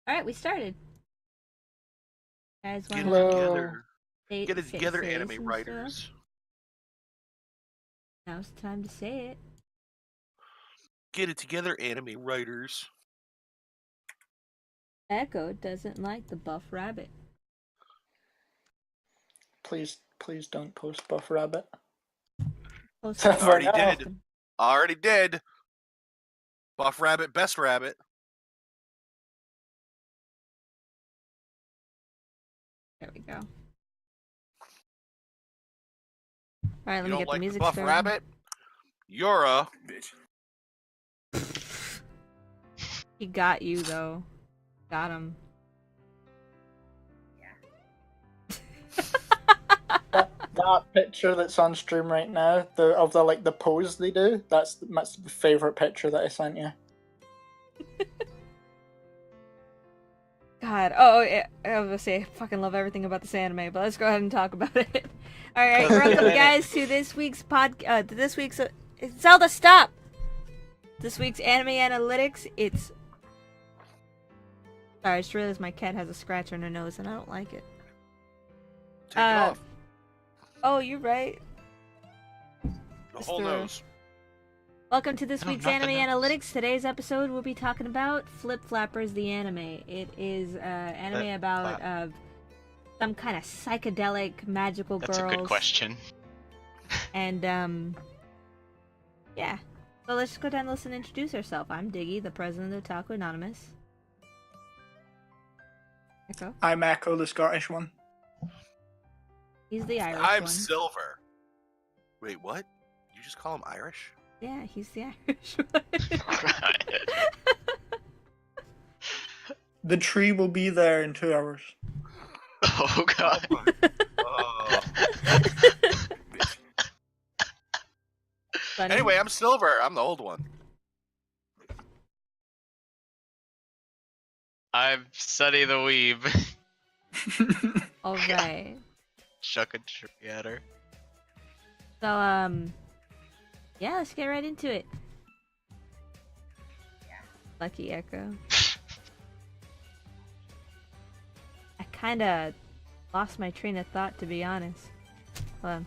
Alright, we started. Guys Get wanna it Hello. together. Get it together, say anime some stuff? writers. Now's the time to say it. Get it together, anime writers. Echo doesn't like the buff rabbit. Please don't post Buff Rabbit. Post Already Already now. did. Already did. Buff rabbit, best rabbit. There we go. Alright, let You me don't get the like the music buff started. rabbit? You're a bitch. He got you though. Got him. That picture that's on stream right now, of the pose they do, that's my favorite picture that I sent you. God, I was gonna say I fucking love everything about this anime, but let's go ahead and talk about it. Alright, welcome guys to this week's Zelda, stop! This week's anime analytics, it's... Sorry, I just realized my cat has a scratch on her nose and I don't like it. Take it off. Oh, you're right. The whole Mr. nose. Welcome to this No, week's not the anime nose. analytics. Today's episode we'll be talking about Flip Flappers the anime. It is anime Flip about Flap. some kind of psychedelic magical That's girls. a good question. And yeah. So let's just go down the list and introduce ourselves. I'm Diggy, the president of Otaku Anonymous. Echo. I'm Echo, the Scottish one. He's the Irish I'm one. Silver. Wait, what? You just call him Irish? Yeah, he's the Irish one. The tree will be there in 2 hours. Oh god. Oh. Funny. Anyway, I'm Silver. I'm the old one. I'm Sunny the Weeb. Alright. Chuck a tree at her. So, yeah, let's get right into it. Lucky Echo. I kinda lost my train of thought, to be honest. Hold on.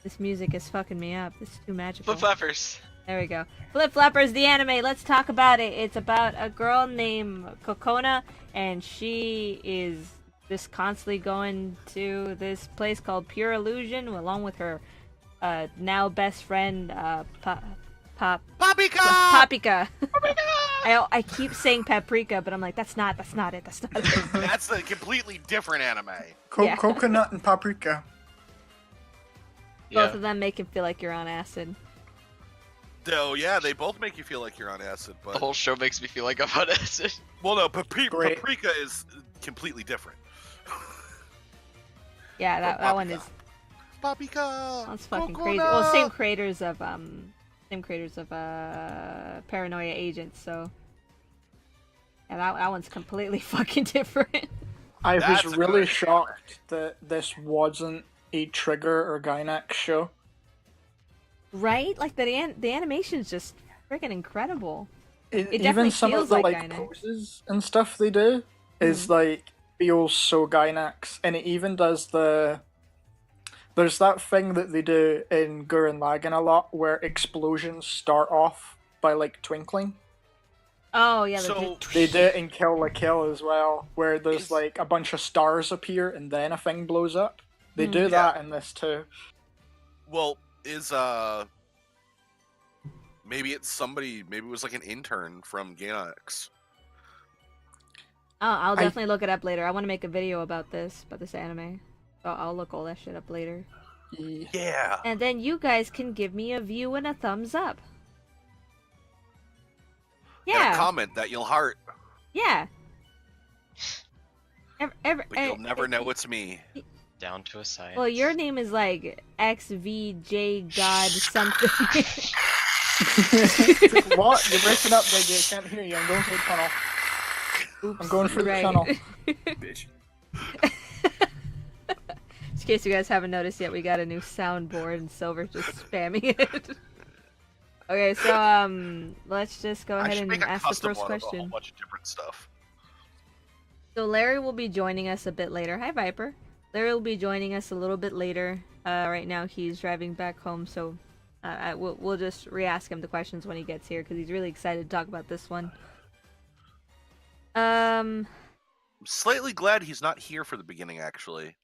This music is fucking me up. This is too magical. Flip Flappers. There we go. Flip Flappers, the anime. Let's talk about it. It's about a girl named Kokona, and she is just constantly going to this place called Pure Illusion, along with her now best friend, Paprika! Papika. I keep saying Paprika, but I'm like, that's not it. That's not it. That's a completely different anime. Yeah. Coconut and paprika. Both Yeah. of them make it feel like you're on acid. Though, yeah, they both make you feel like you're on acid, The but... whole show makes me feel like I'm on acid. Well, no, Great. Paprika is completely different. Yeah, that one is Paprika! that's fucking Coconut! crazy. Well, same creators of Paranoia Agents, so yeah, that one's completely fucking different. I That's was a really good shocked that this wasn't a Trigger or Gainax show. Right? Like the animation's just freaking incredible. Even definitely some feels of the like like Gainax. poses and stuff they do is like feels so Gainax, and it even does there's that thing that they do in Gurren Lagann a lot where explosions start off by like twinkling. Oh yeah, So- They do it in Kill la Kill as well, where there's Is- like a bunch of stars appear and then a thing blows up. They do Yeah. that in this too. Well, maybe it's somebody, maybe it was like an intern from Gainax. I'll definitely look it up later. I want to make a video about this anime. So I'll look all that shit up later. Yeah. And then you guys can give me a view and a thumbs up. And a Yeah, comment that you'll heart, yeah. but you'll never know it's me. Down to a science. Well, your name is like XVJ God something. What? You're breaking up, Biggie. I can't hear you. I'm going through the tunnel. I'm going through the tunnel. Bitch. Just in case you guys haven't noticed yet, we got a new soundboard and Silver's just spamming it. Okay, so let's just go I ahead should and make a ask the custom first one of a whole question. bunch of different stuff. So Larry will be joining us a bit later. Hi, Viper. Larry will be joining us a little bit later. Right now he's driving back home, so we'll just re-ask him the questions when he gets here because he's really excited to talk about this one. I'm slightly glad he's not here for the beginning, actually,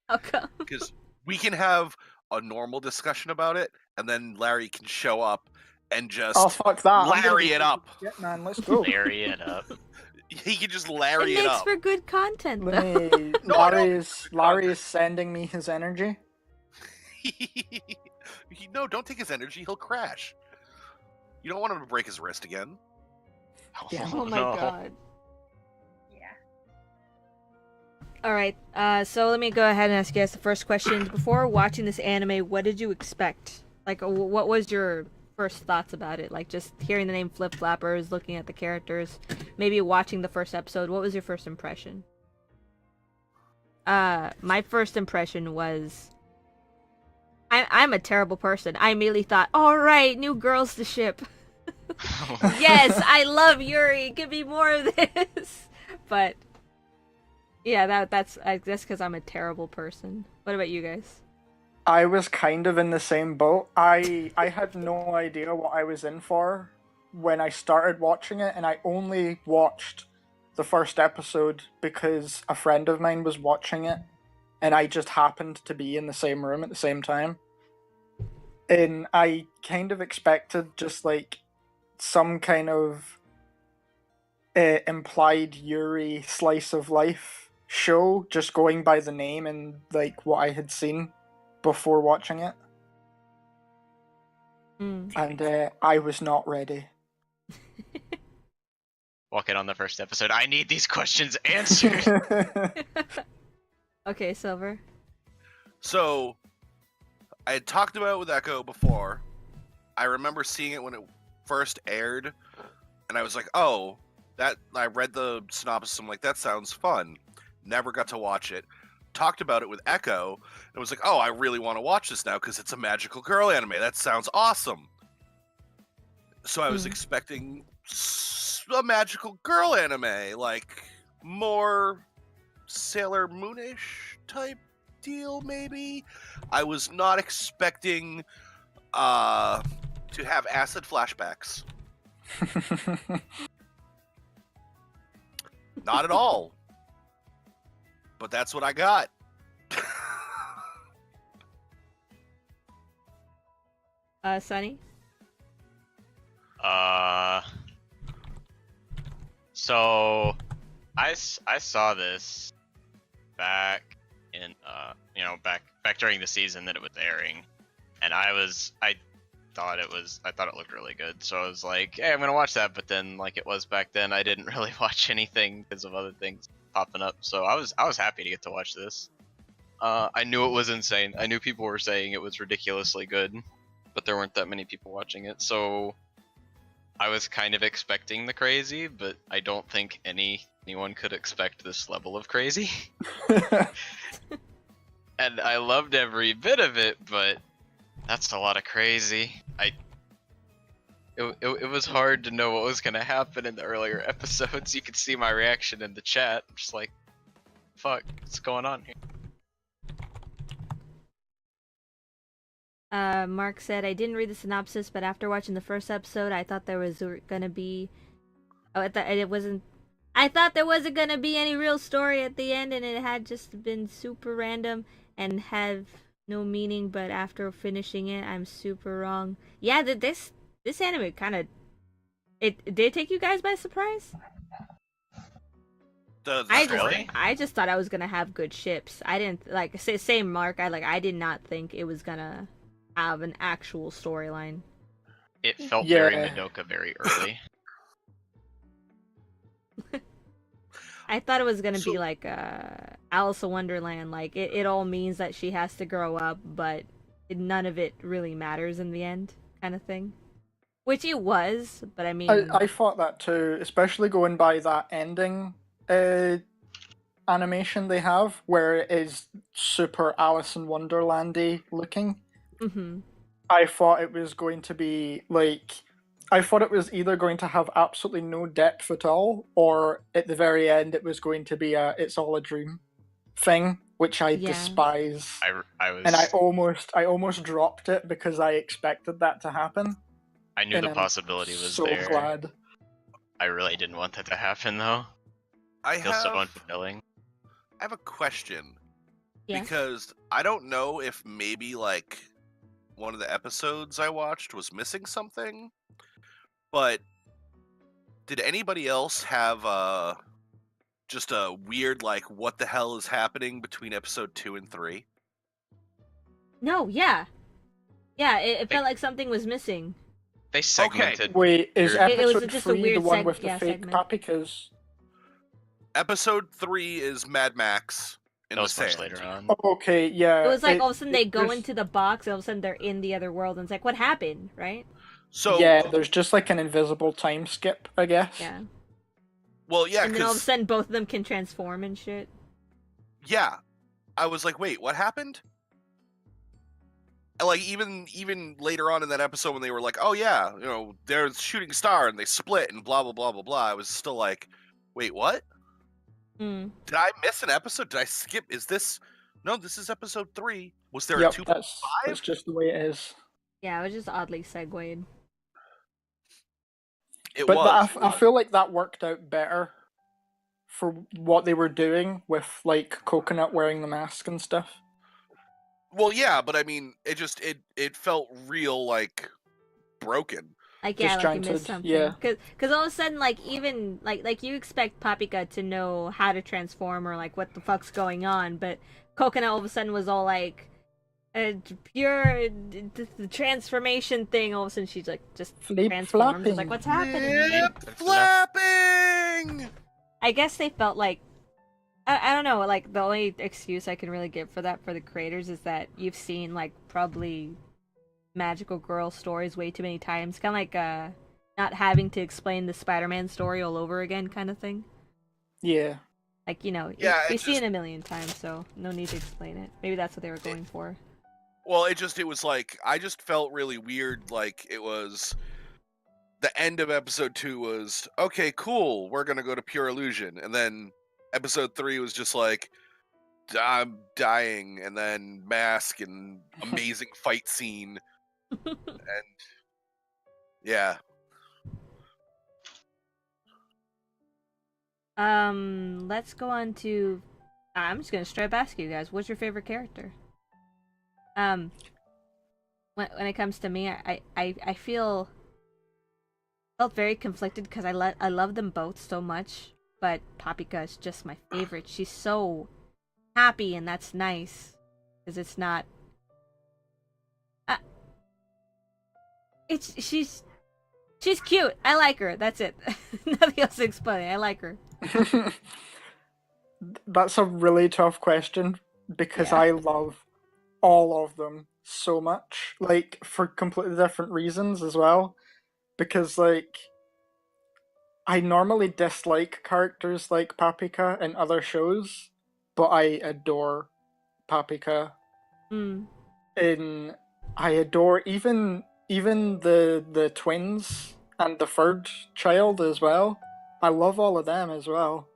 How come? because we can have a normal discussion about it, and then Larry can show up and just Oh fuck that! I'm gonna Larry be- it up. Yeah, man, let's go. Larry it up. He can just It Larry it makes up. for good content, Let though. me. No, I don't Larry think is it's Larry content. is sending me his energy. No, don't take his energy. He'll crash. You don't want him to break his wrist again. Yeah. Oh my no. god. Yeah. Alright, so let me go ahead and ask you guys the first question. Before watching this anime, what did you expect? Like, what was your first thoughts about it? Like, just hearing the name Flip Flappers, looking at the characters, maybe watching the first episode, what was your first impression? My first impression was... I'm a terrible person. I immediately thought, alright, new girls to ship. Yes, I love Yuri. Give me more of this. But yeah, that's I guess because I'm a terrible person. What about you guys? I was kind of in the same boat. I had no idea what I was in for when I started watching it, and I only watched the first episode because a friend of mine was watching it, and I just happened to be in the same room at the same time. And I kind of expected just like some kind of implied Yuri slice of life show, just going by the name and like what I had seen before watching it. And I was not ready. Walk in on the first episode. I need these questions answered. Okay, Silver. So, I had talked about it with Echo before. I remember seeing it when it first aired, and I was like, oh, that. I read the synopsis, I'm like, that sounds fun. Never got to watch it. Talked about it with Echo, and was like, oh, I really want to watch this now because it's a magical girl anime. That sounds awesome. So I was expecting a magical girl anime, like more Sailor Moonish type deal, maybe. I was not expecting to have acid flashbacks. Not at all. But that's what I got. Sunny? So I saw this back in back during the season that it was airing, and I thought it looked really good, so I was like, hey, I'm gonna watch that. But then, like it was back then, I didn't really watch anything because of other things popping up, so I was happy to get to watch this. I knew it was insane. I knew people were saying it was ridiculously good, but there weren't that many people watching it, so I was kind of expecting the crazy, but I don't think anyone could expect this level of crazy. And I loved every bit of it, but that's a lot of crazy. It was hard to know what was going to happen in the earlier episodes. You could see my reaction in the chat. I'm just like, fuck, what's going on here? Mark said, I didn't read the synopsis, but after watching the first episode, I thought there was gonna be... I thought there wasn't gonna be any real story at the end, and it had just been super random and have no meaning, but after finishing it, I'm super wrong. Yeah, this anime kind of... It did take you guys by surprise? I just thought I was gonna have good ships. I didn't, like, same Mark, I did not think it was gonna have an actual storyline. It felt very Madoka very early. I thought it was gonna be like Alice in Wonderland, like it all means that she has to grow up, but none of it really matters in the end, kind of thing. Which it was, but I mean... I thought that too, especially going by that ending animation they have, where it is super Alice in Wonderlandy looking. Mm-hmm. I thought it was going to be like I thought it was either going to have absolutely no depth at all, or at the very end it was going to be a "it's all a dream" thing, which I Yeah. despise. I was And I almost dropped it because I expected that to happen. I knew and the I'm possibility was so there. glad. I really didn't want that to happen though. I Feels so have unfulfilling. I have a question Yeah. because I don't know if maybe like one of the episodes I watched was missing something, but did anybody else have just a weird like what the hell is happening between episode 2 and 3? No, yeah. Yeah, it felt like something was missing. They segmented. Wait, is Weird. It was episode just a 3 the weird one with the yeah, fake segment. papikas? Episode 3 is Mad Max in That the was much sand. later on. Okay, yeah. It was like all of a sudden they go there's- into the box, and all of a sudden they're in the other world, and it's like, what happened, right? So yeah, there's just like an invisible time skip, I guess. Yeah. well, yeah, And then all of a because sudden both of them can transform and shit. yeah, I was like, wait, what happened? And, like even later on in that episode when they were like, oh yeah, you know, there's shooting star and they split and blah blah blah blah blah. I was still like, wait, what? Mm. Did I miss an episode? Did I skip? Is this? No, this is episode 3. Was there a Yep, 2.5? that's just the way it is. Yeah, it was just oddly segued. It But was. I feel like that worked out better for what they were doing with like Coconut wearing the mask and stuff. Well, yeah, but I mean, it felt real like broken. Like, yeah, like you Disjointed, missed something. yeah. Cause all of a sudden, like, even, like you expect Paprika to know how to transform or, like, what the fuck's going on, but Coconut all of a sudden was all, like, pure the transformation thing. All of a sudden she's, like, just Flip transformed. It's flopping. like, what's happening? Flip flapping. I guess they felt like I don't know, like the only excuse I can really give for that for the creators is that you've seen like probably magical girl stories way too many times. Kinda like not having to explain the Spider-Man story all over again kind of thing. Yeah. Like, you know, Yeah, you've it's seen just- it a million times, so no need to explain it. Maybe that's what they were going for. Well, it was like I just felt really weird. Like it was the end of episode 2 was okay, cool. We're gonna go to Pure Illusion, and then episode 3 was just like I'm dying, and then mask and amazing fight scene, and yeah. Let's go on to. I'm just gonna straight up ask you guys, what's your favorite character? When it comes to me, I felt very conflicted because I love them both so much, but Paprika is just my favorite. She's so happy, and that's nice because it's not. She's cute. I like her. That's it. Nothing else to explain. I like her. That's a really tough question because Yeah. I love all of them so much, like for completely different reasons as well. Because like I normally dislike characters like Paprika in other shows, but I adore Paprika. Mm. I adore even the twins and the third child as well. I love all of them as well.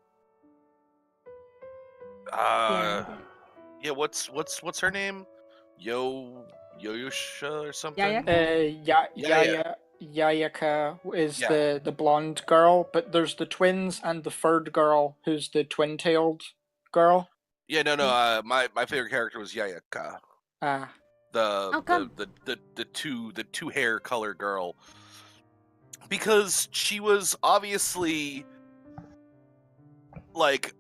Yeah. What's her name? Yoyusha or something? Yayaka is Yeah. the blonde girl, but there's the twins and the third girl who's the twin-tailed girl. Yeah, no. My favorite character was Yayaka, Ah, How come? the two hair color girl, because she was obviously like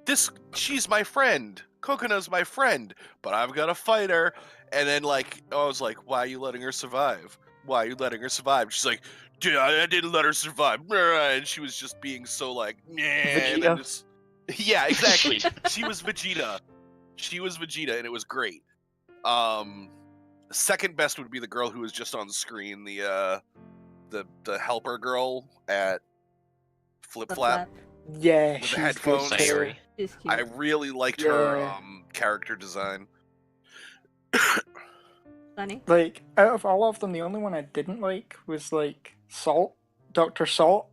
this. She's my friend. Coconuts my friend, but I've got to fight her. And then like I was like, why are you letting her survive? Why are you letting her survive? She's like, dude, I didn't let her survive. And she was just being so like, and then Vegeta. just, yeah, exactly. She was Vegeta. She was Vegeta, and it was great. Second best would be the girl who was just on the screen, the helper girl at Flip Flap. yeah, With the she's headphones. good too. Sayori. She's cute. I really liked her Yeah. character design. Sunny. Like, out of all of them, the only one I didn't like was, like, Salt. Dr. Salt.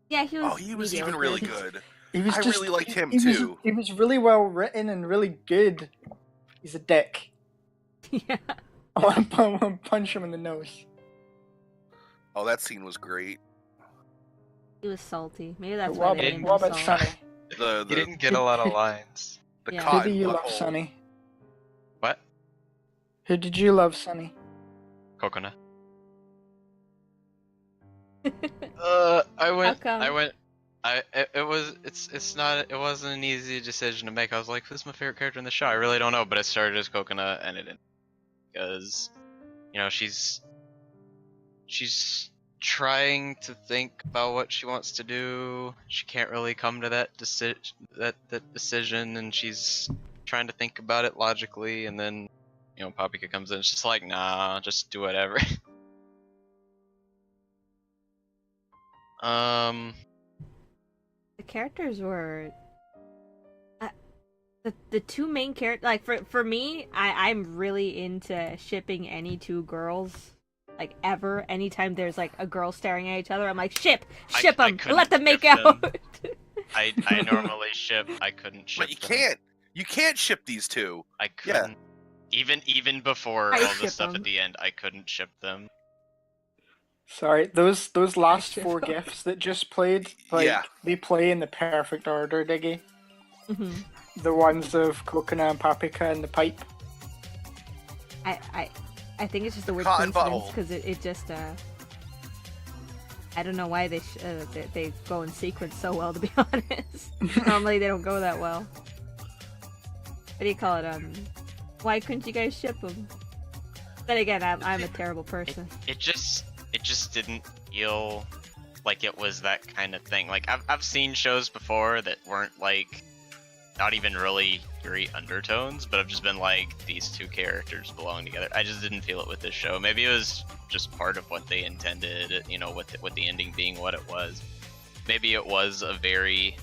Yeah, he was. Oh, he was even mediocre. really good. He was I just, really liked him, he was- too. he was really well written and really good. He's a dick. Yeah. I want to punch him in the nose. Oh, that scene was great. He was salty. Maybe that's What why they about, named what him about Salt. Sunny? The He didn't get a lot of lines. the Yeah. Who cotton do you love, butthole. Sunny? What? Who did you love, Sunny? Coconut. How come? It wasn't an easy decision to make. I was like, who's my favorite character in the show? I really don't know, but it started as Coconut and it didn't. Because, you know, she's trying to think about what she wants to do. She can't really come to that decision, and she's trying to think about it logically, and then, you know, Paprika comes in, it's just like, nah, just do whatever. The characters were the two main characters. Like for me, I'm really into shipping any two girls, like ever. Anytime there's like a girl staring at each other, I'm like ship I them, couldn't let them make ship them. out. I normally ship. I couldn't ship. But you them. can't. You can't ship these two. I Yeah. couldn't. Even before I all ship the stuff them. at the end, I couldn't ship them. Sorry, those last Shit. 4 gifs that just played, like, Yeah. they play in the perfect order, Diggy. Mhm. The ones of Coconut and Paprika and the pipe. I think it's just a weird Cotton coincidence butthole. because it just I don't know why they go in sequence so well, to be honest. Normally they don't go that well. What do you call it? Why couldn't you guys ship them? Then again, I'm a terrible person. It just didn't feel like it was that kind of thing. Like I've seen shows before that weren't like not even really great undertones, but I've just been like, these two characters belong together. I just didn't feel it with this show. Maybe it was just part of what they intended, you know, with the ending being what it was. Maybe it was a very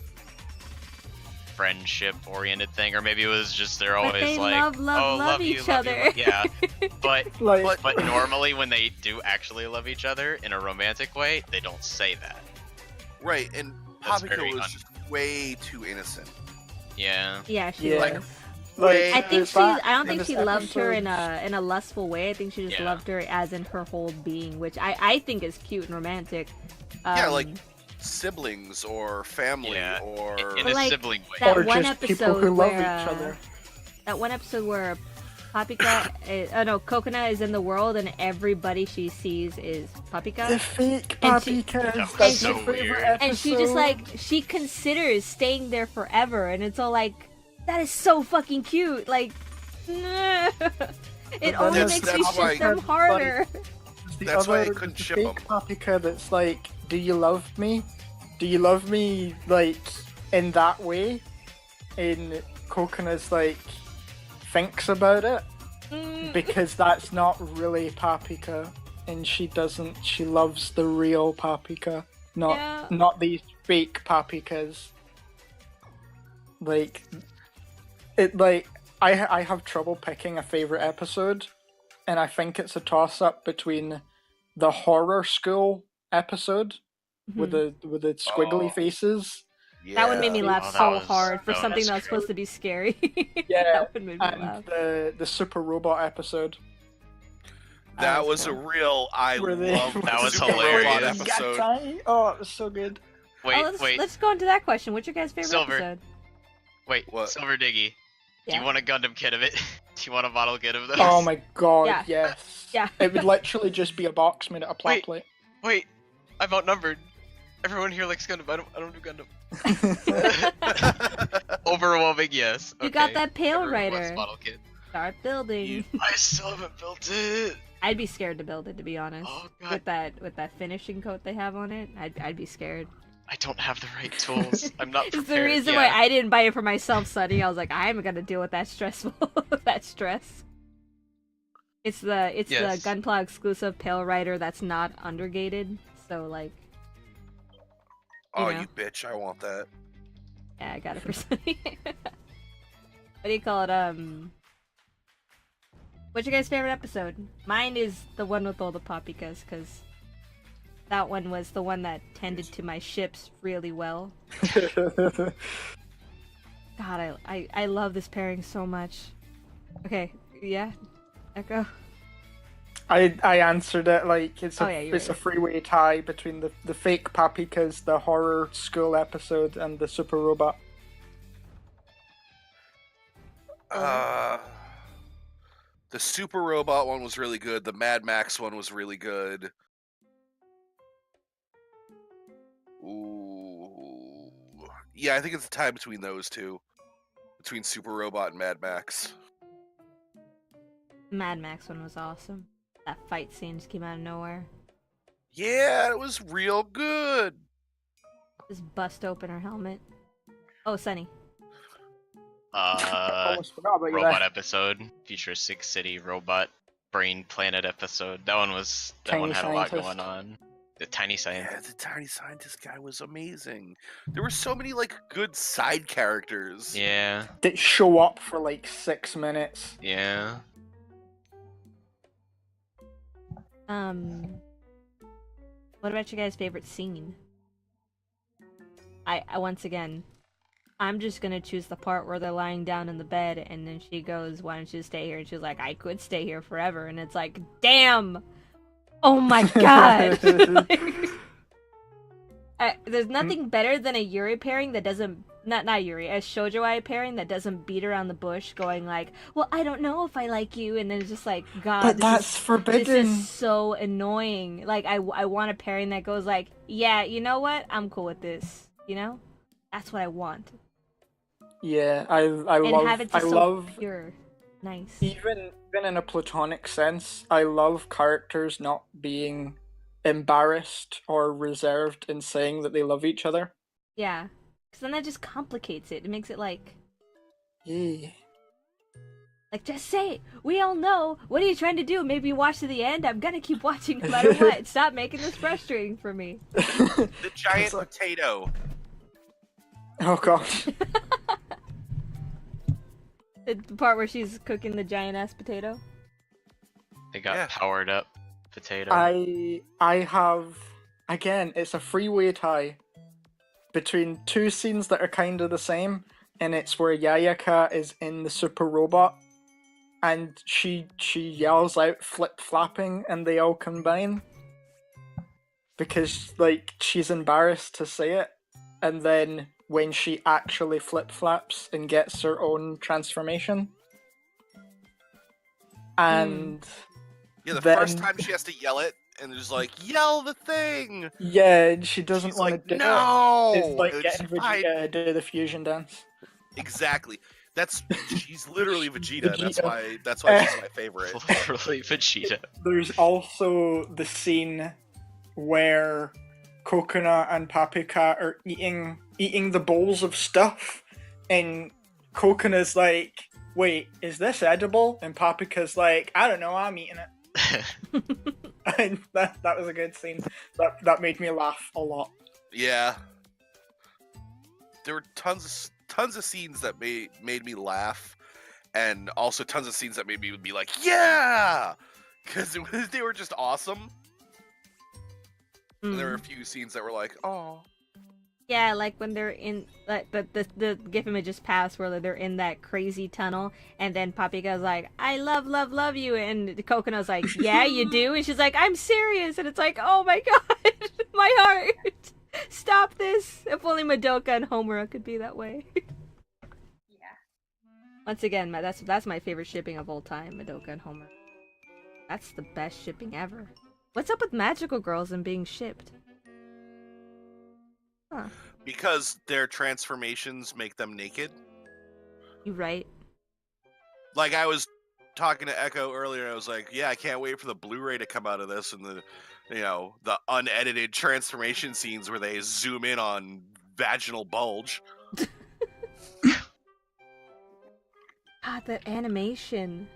friendship oriented thing, or maybe it was just they're But always they like, love you, each love you, other. love-" yeah. But Like, but normally when they do actually love each other in a romantic way, they don't say that. Right, and That's Paprika very was just way too innocent. Yeah. Yeah, she Yeah. was. Way- I think is that I don't in think this she loved her episode? in a lustful way. I think she just Yeah. loved her as in her whole being, which I think is cute and romantic. Yeah, like siblings or family Yeah. or In But a like, sibling way. that or one just people episode who love where, each other. that one episode where Coconut is in the world and everybody she sees is The Paprika. fake And she- Paprika That is was like so your favorite weird. episode. And she just like she considers staying there forever, and it's all like that is so fucking cute. Like, it then only there's- makes me that's ship why- them harder. the That's why I other couldn't the ship fake 'em. Paprika that's like, do you love me? Do you love me like in that way? And Coconut's like thinks about it Mm, because that's not really Paprika, and she loves the real Paprika, not Yeah. not these fake Paprikas. Like it like I have trouble picking a favorite episode, and I think it's a toss up between the horror school episode with the squiggly Oh. faces. yeah. That one made me laugh Oh, that so was- hard for that something was that was supposed to be scary. Yeah, That one made me laugh. and the super robot episode. That was was a cool. real I Where they- love That was Super Robot hilarious. episode. Gatai? Oh, it was so good. Wait, wait, Let's go into that question. What's your guys' favorite Silver. episode? wait. What? Silver Diggy. Do Yeah. you want a Gundam kit of it? Do you want a model kit of those? Oh my god, Yeah. yes. Yeah. It would literally just be a box made out of plat Wait. plate. Wait, I'm outnumbered. Everyone here likes Gundam. I don't do Gundam. Overwhelming, yes. You got Okay. that Pale Everyone wants Rider. model kit. Start building. I still haven't built it. I'd be scared to build it, to be honest. Oh god, With that finishing coat they have on it, I'd be scared. I don't have the right tools. I'm not It's prepared. the reason yeah. why I didn't buy it for myself, Sonny. I was like, I'm gonna deal with that stressful that stress. It's Yes. the Gunpla exclusive Pale Rider that's not undergated, so like Oh, know. you bitch! I want that. yeah, I got it for Sonny. What do you call it? What's your guys' favorite episode? Mine is the one with all the papikas, because that one was the one that tended to my ships really well. God, I love this pairing so much. Okay, yeah, Echo. I answered it like it's Oh, yeah, you're a right. freeway tie between the fake papikas, the horror school episode, and the super robot. The Super Robot one was really good. The Mad Max one was really good. Ooh. Yeah, I think it's a tie between those two. Between Super Robot and Mad Max. Mad Max one was awesome. That fight scene just came out of nowhere. Yeah, it was real good. Just bust open her helmet. Oh, Sunny. Almost forgot about you Robot there. episode, Futuristic City Robot Brain Planet episode. That one Tiny had a lot scientist. going on. The tiny scientist. Yeah, the Tiny Scientist guy was amazing. There were so many like good side characters. Yeah, They show up for like 6 minutes. yeah. What about your guys' favorite scene? I once again, I'm just gonna choose the part where they're lying down in the bed, and then she goes, "Why don't you stay here?" And she's like, "I could stay here forever," and it's like, damn, oh my god. There's nothing better than a Yuri pairing that doesn't, not Yuri, a Shoujo Ai pairing that doesn't beat around the bush, going like, "Well, I don't know if I like you," and then it's just like, God, But this that's is forbidden. this is so annoying. Like, I want a pairing that goes like, "Yeah, you know what? I'm cool with this." You know, that's what I want. Yeah, I And love have it I just so love pure, nice. even in a platonic sense, I love characters not being embarrassed or reserved in saying that they love each other. Yeah, because then that just complicates it. It makes it like Yeah. just say it. We all know. What are you trying to do? Maybe you watch to the end. I'm gonna keep watching no matter what. Stop making this frustrating for me. The giant It's like- potato. Oh gosh. The part where she's cooking the giant ass potato. They got Yeah. powered up potato. I have again, it's a freeway tie between two scenes that are kind of the same, and it's where Yayaka is in the super robot and she yells out flip flapping and they all combine because like she's embarrassed to say it, and then when she actually flip flaps and gets her own transformation and Yeah, the Then- first time she has to yell it, and there's like, yell the thing. yeah, and she doesn't She's want like, to do no. it. It's like And getting she's fine. Vegeta to do the fusion dance. Exactly. She's literally Vegeta. Vegeta. That's why she's my favorite. Literally Vegeta. There's also the scene where Coconut and Paprika are eating the bowls of stuff, and Coconut's like, "Wait, is this edible?" And Paprika's like, "I don't know, I'm eating it." And that was a good scene. That made me laugh a lot. Yeah. There were tons of scenes that made me laugh, and also tons of scenes that made me be like, yeah, because they were just awesome. And there were a few scenes that were like, oh. Yeah, like when they're in like the GIF image just passed where they're in that crazy tunnel, and then Paprika's like, "I love you," and the Coconut's like, "Yeah, you do," and she's like, "I'm serious," and it's like, "Oh my god, my heart, stop this!" If only Madoka and Homura could be that way. Yeah. Once again, that's my favorite shipping of all time, Madoka and Homura. That's the best shipping ever. What's up with magical girls and being shipped? Huh. Because their transformations make them naked. You right? Like, I was talking to Echo earlier, and I was like, yeah, I can't wait for the Blu-ray to come out of this, and the unedited transformation scenes where they zoom in on vaginal bulge. God, that animation.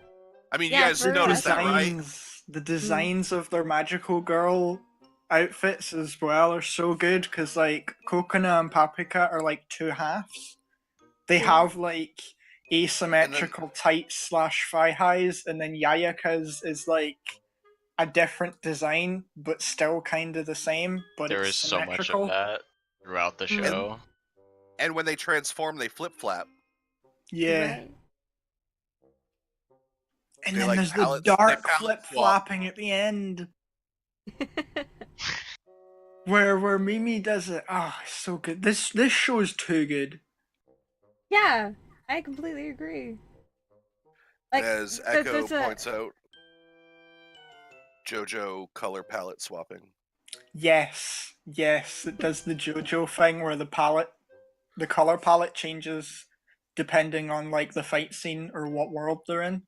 I mean, Yeah, you guys for noticed that, right? The designs of their magical girl outfits as well are so good because like Coconut and Paprika are like two halves. They have like asymmetrical tights / thigh highs, and then Yayaka's is like a different design, but still kind of the same, but There it's is so much symmetrical. of that throughout the show. And when they transform, they flip flap. Yeah. Right. And They then like there's the palette- they dark palette flip swap. flopping at the end, where Mimi does it. Oh, it's so good. This show is too good. Yeah, I completely agree. Like, As there's Echo a- points out, JoJo color palette swapping. Yes, it does the JoJo thing where the color palette changes depending on like the fight scene or what world they're in.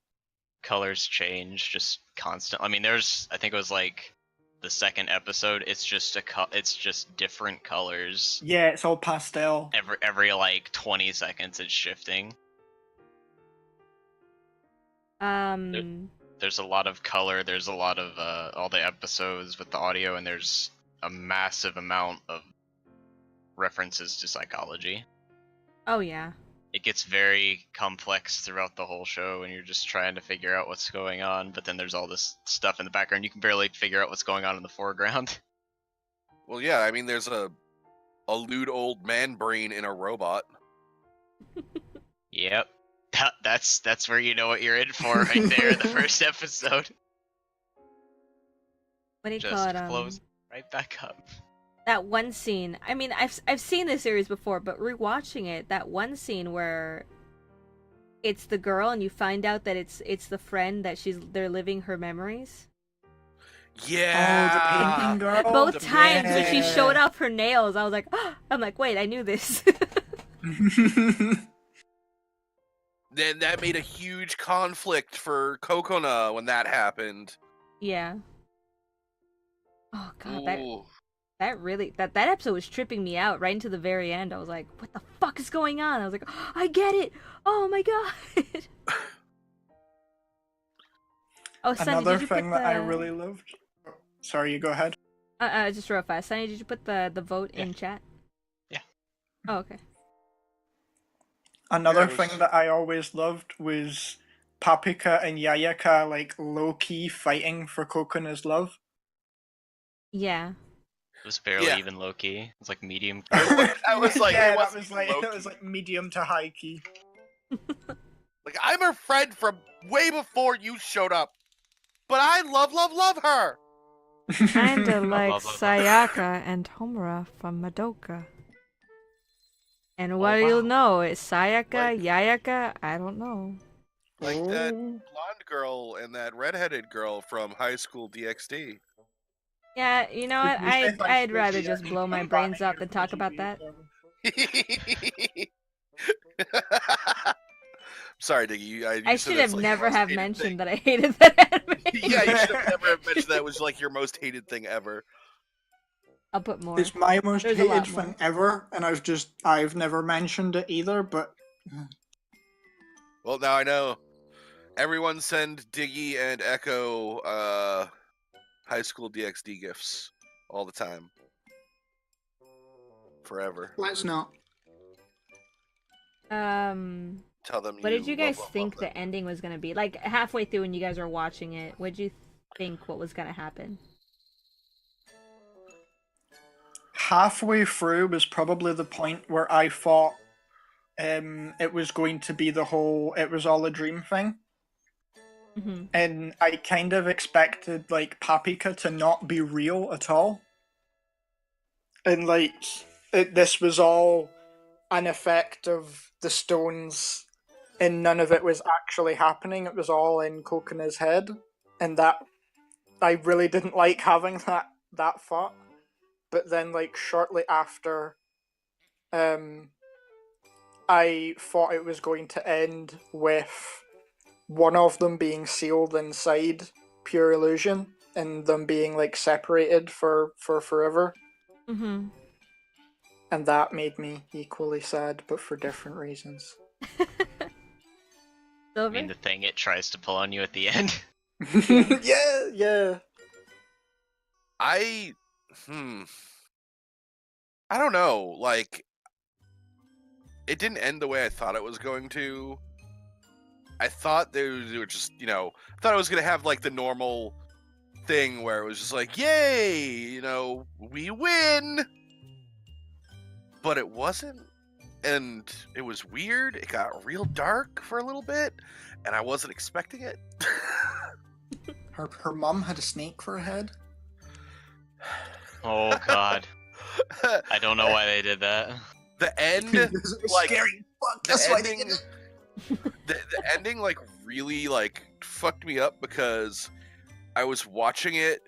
Colors change just constant. I mean, I think it was like the second episode. It's just it's just different colors. Yeah, it's all pastel. Every like 20 seconds, it's shifting. There's a lot of color. There's a lot of all the episodes with the audio, and there's a massive amount of references to psychology. Oh yeah. It gets very complex throughout the whole show, and you're just trying to figure out what's going on. But then there's all this stuff in the background. You can barely figure out what's going on in the foreground. Well, yeah, I mean, there's a lewd old man brain in a robot. Yep. That's where you know what you're in for right there in the first episode. What do you Just call it? close right back up. That one scene. I mean, I've seen this series before, but rewatching it, that one scene where it's the girl and you find out that it's the friend that they're living her memories. Yeah. Oh, the painting girl. Both times when she Yeah. showed off her nails, I was like, I'm like, wait, I knew this. Then that made a huge conflict for Kokona when that happened. Yeah. Oh god, Ooh. that really that episode was tripping me out right into the very end. I was like, what the fuck is going on? I was like, I get it. Oh my god. Oh, Sunny, Another did you thing put that I the- really loved. Sorry, you go ahead. just real fast. Sunny, did you put the vote in chat? Yeah. Oh, okay. Another Yeah, it was- thing that I always loved was Paprika and Yayaka like low key fighting for Kokona's love. Yeah. It was barely Yeah. even low key. It was like medium. I was like, yeah, it that wasn't was like low that was key. like medium to high key. Like, I'm her friend from way before you showed up, but I love her. Kinda like love, love. Sayaka and Homura from Madoka. And what wow. you'll know is Sayaka, Like- Yayaka, I don't know. Like that Oh. blonde girl and that redheaded girl from High School DxD. Yeah, you know what? Did you say High I'd School rather DxD? just blow my brains out than talk about that. Sorry, Diggy. I you said should that's, have like, your never most have hated mentioned thing. that I hated that anime. Yeah, you should have never mentioned that was like your most hated thing ever. I'll put more. It's my most There's a lot hated more. thing ever, and I've never mentioned it either, but Well, now I know. Everyone send Diggy and Echo High School DxD gifts all the time. Forever. let's not. Tell them What did you guys love think them. the ending was gonna be? Like halfway through when you guys were watching it, what did you think what was gonna happen? Halfway through was probably the point where I thought it was going to be the whole it was all a dream thing. Hmm. And I kind of expected like Paprika to not be real at all. And like this was all an effect of the stones and none of it was actually happening. It was all in Kokona's head. And that I really didn't like having that thought. But then like shortly after I thought it was going to end with one of them being sealed inside Pure Illusion and them being like separated for forever. Hmm. And that made me equally sad, but for different reasons. I Silver? mean, the thing it tries to pull on you at the end. yeah. I don't know. Like, it didn't end the way I thought it was going to. I thought they were just, I thought I was gonna have like the normal thing where it was just like, yay, we win. But it wasn't, and it was weird. It got real dark for a little bit, and I wasn't expecting it. Her mum had a snake for a head. Oh god. I don't know why they did that. The end, It's like, scary. Fuck, the that's why they ending, did it. the ending, like, really, like, fucked me up because I was watching it,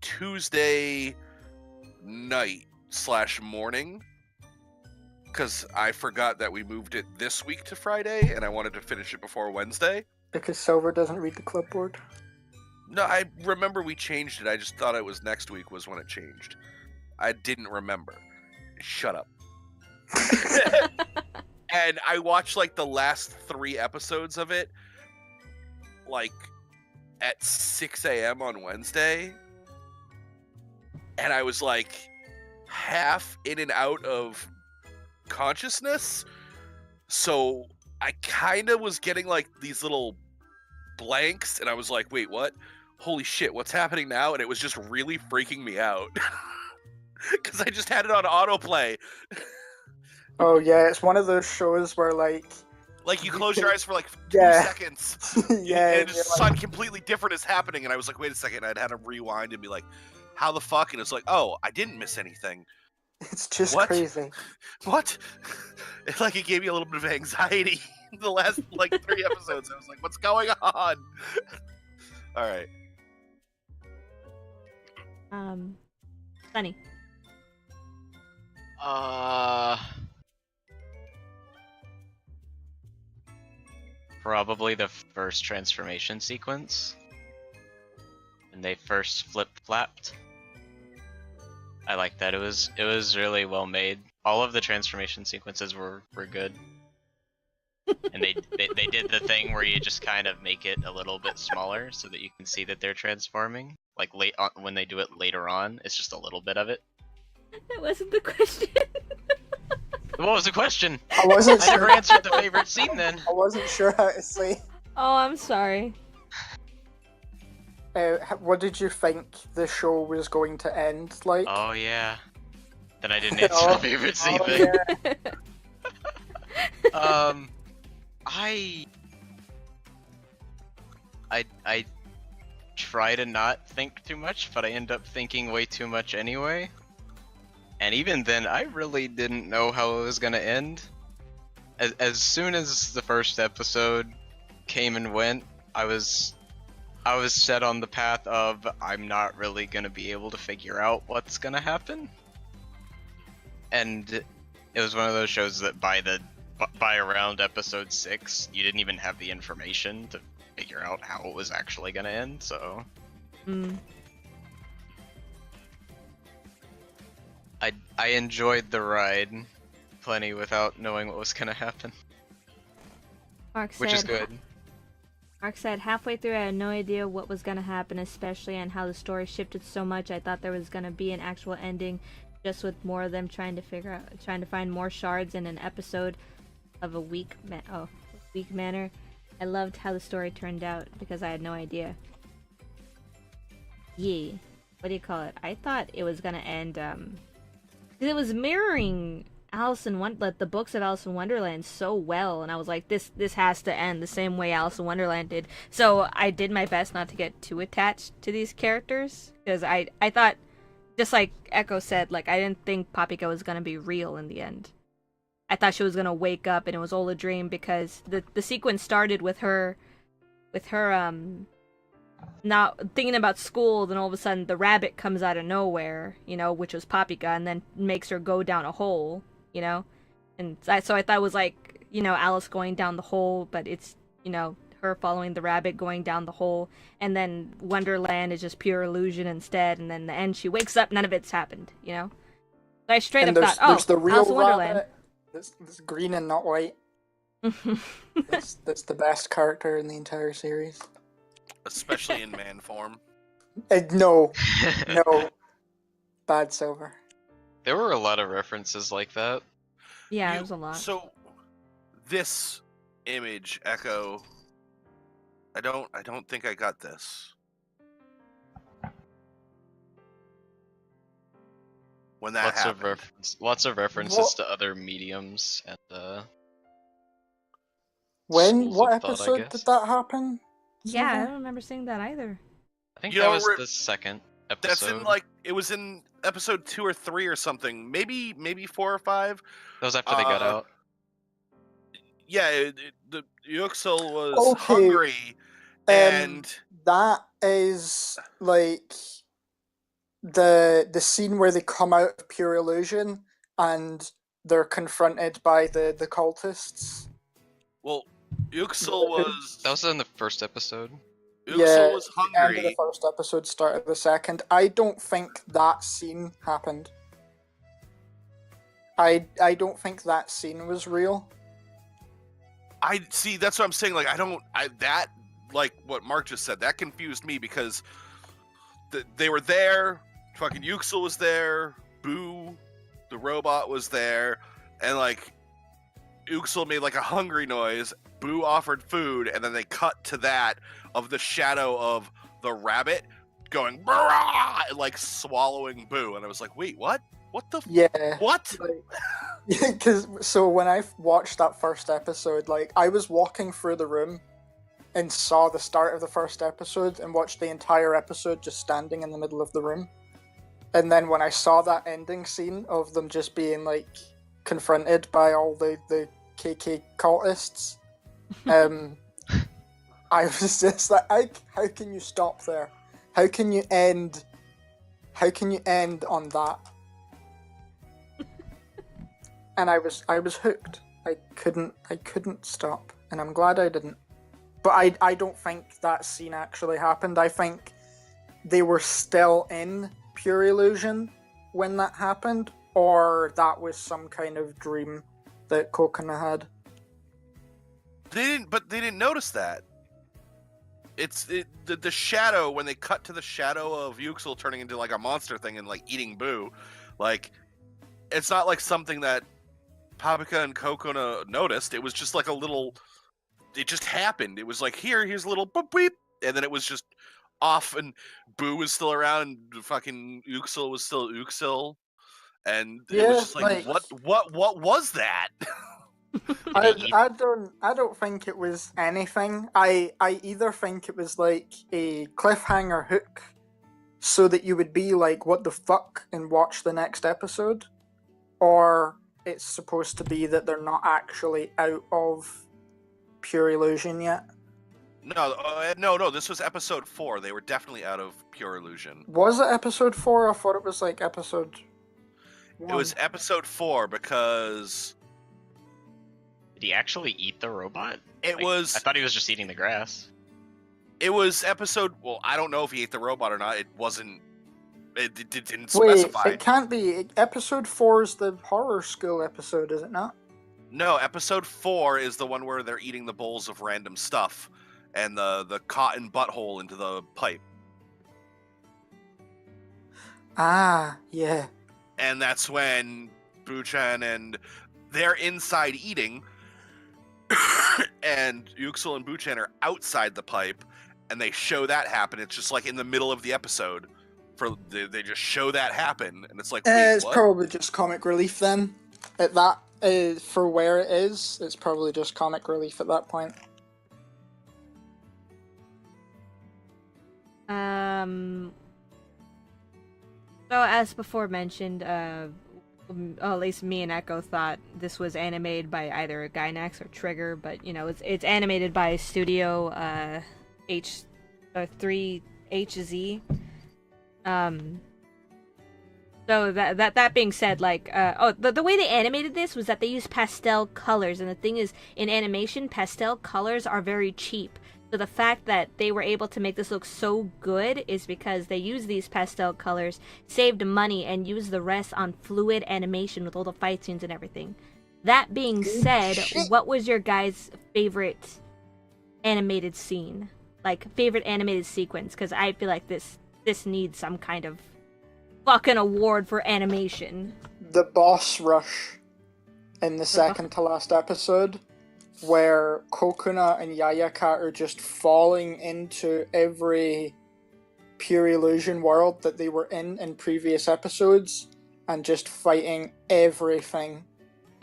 Tuesday night / morning, because I forgot that we moved it this week to Friday, and I wanted to finish it before Wednesday. Because Silver doesn't read the clipboard. No, I remember we changed it. I just thought it was next week was when it changed. I didn't remember. Shut up. And I watched like the last 3 episodes of it, like at 6 a.m. on Wednesday. And I was like half in and out of consciousness. So I kind of was getting like these little blanks, and I was like, wait, what? Holy shit, what's happening now? And it was just really freaking me out. Because I just had it on autoplay. Oh yeah, it's one of those shows where like You close your eyes for like 2 Yeah. seconds. yeah, And and just you're like, something completely different is happening. And I was like, wait a second. I'd had to rewind and be like, how the fuck? And it's like, oh, I didn't miss anything. it's just What? crazy. What? It gave me a little bit of anxiety. The last 3 episodes. I was like, what's going on? All right. Sunny. Probably the first transformation sequence. When they first flip-flapped. I like that. It was really well made. All of the transformation sequences were good. And they did the thing where you just kind of make it a little bit smaller so that you can see that they're transforming. Like late on, when they do it later on, it's just a little bit of it. That wasn't the question. What was the question? I wasn't I never sure. answered the favorite scene then. I wasn't sure how to say. Oh, I'm sorry. What did you think the show was going to end like? Oh yeah. Then I didn't answer the favorite scene Oh, then. yeah. I try to not think too much, but I end up thinking way too much anyway. And even then, I really didn't know how it was gonna end. As soon as the first episode came and went, I was set on the path of I'm not really gonna be able to figure out what's gonna happen. And it was one of those shows that by around episode 6, you didn't even have the information to figure out how it was actually gonna end, so... I enjoyed the ride plenty without knowing what was gonna happen, which is good. Mark said, halfway through I had no idea what was gonna happen, especially on how the story shifted so much. I thought there was gonna be an actual ending, just with more of them trying to find more shards in an episode of a weak manner. I loved how the story turned out because I had no idea. Yeah. What do you call it? I thought it was gonna end, it was mirroring the books of Alice in Wonderland so well, and I was like, this has to end the same way Alice in Wonderland did. So I did my best not to get too attached to these characters, because I thought, just like Echo said, like, I didn't think Papika was gonna be real in the end. I thought she was gonna wake up and it was all a dream, because the sequence started with her not thinking about school, then all of a sudden the rabbit comes out of nowhere, which was Papika, and then makes her go down a hole, and so I thought it was like, Alice going down the hole, but it's, her following the rabbit going down the hole, and then Wonderland is just pure illusion instead, and then the end she wakes up, none of it's happened, So I straight And up thought, there's the real Alice in Wonderland. rabbit. That's green and not white. That's the best character in the entire series. Especially in man form. No, bad Silver. There were a lot of references like that. Yeah, it was a lot. So this image, Echo. I don't think I got this. When that happened. Lots of references What? to other mediums and When? schools What of thought, I episode guess. did that happen? Yeah, I Silver? don't remember seeing that either. I think You that know, was we're- the second episode. That's in like it was in episode 2 or 3 or something. Maybe 4 or 5. That was after they got out. Yeah, the Yuxel was Okay. hungry, and That is like the scene where they come out of pure illusion and they're confronted by the cultists. well, Yuxel was That was in the first episode. Yuxel was End of the hungry. first episode, start of the second. I don't think that scene happened. I don't think that scene was real. I see. That's what I'm saying. Like, that, like what Mark just said, that confused me because they were there. Fucking Yuxel was there. Boo, the robot, was there, and like Yuxel made like a hungry noise. Boo offered food, and then they cut to that of the shadow of the rabbit going "Brrrah!" and like swallowing Boo, and I was like, wait, what? What the? Yeah. What? So when I watched that first episode, like I was walking through the room and saw the start of the first episode and watched the entire episode just standing in the middle of the room. And then when I saw that ending scene of them just being like confronted by all the KK cultists, I was just like, how can you stop there? How can you end on that? And I was hooked. I couldn't stop, and I'm glad I didn't. But I don't think that scene actually happened. I think they were still in pure illusion when that happened, or that was some kind of dream that Kokona had. They didn't notice that. The shadow, when they cut to the shadow of Yuxel turning into like a monster thing and like eating Boo, like it's not like something that Paprika and Kokona noticed. It was just like a little. It just happened. It was like here's a little boop beep, and then it was just off, and Boo was still around, and fucking Yuxel was still Yuxel, and it Yeah, was just like like- what was that? I don't think it was anything. I either think it was like a cliffhanger hook so that you would be like, what the fuck, and watch the next episode, or it's supposed to be that they're not actually out of pure illusion yet. No, this was episode 4. They were definitely out of pure illusion. Was it episode 4? I thought it was like episode 1. It was episode 4 because Did he actually eat the robot? it Like, was I thought he was just eating the grass. it was episode. Well, I don't know if he ate the robot or not. It wasn't. It didn't Wait, specify. it can't be. Episode 4 is the horror school episode, is it not? No, episode 4 is the one where they're eating the bowls of random stuff and the cotton butthole into the pipe. Ah, yeah. And that's when Buchan and they're inside eating, and Yuxel and Buchan are outside the pipe, and they show that happen. It's just like in the middle of the episode. They just show that happen, and it's like, wait, It's what? probably just comic relief then. At that, for where it is, it's probably just comic relief at that point. So as before mentioned, at least me and Echo thought this was animated by either Gainax or Trigger, but you know it's animated by Studio H3HZ. So that being said, like the way they animated this was that they used pastel colors, and the thing is, in animation, pastel colors are very cheap. So the fact that they were able to make this look so good is because they used these pastel colors, saved money, and used the rest on fluid animation with all the fight scenes and everything. That being said, what was your guys' favorite animated scene? Like, favorite animated sequence? Because I feel like this needs some kind of fucking award for animation. The boss rush in the second to last episode, where Kokuna and Yayaka are just falling into every pure illusion world that they were in previous episodes and just fighting everything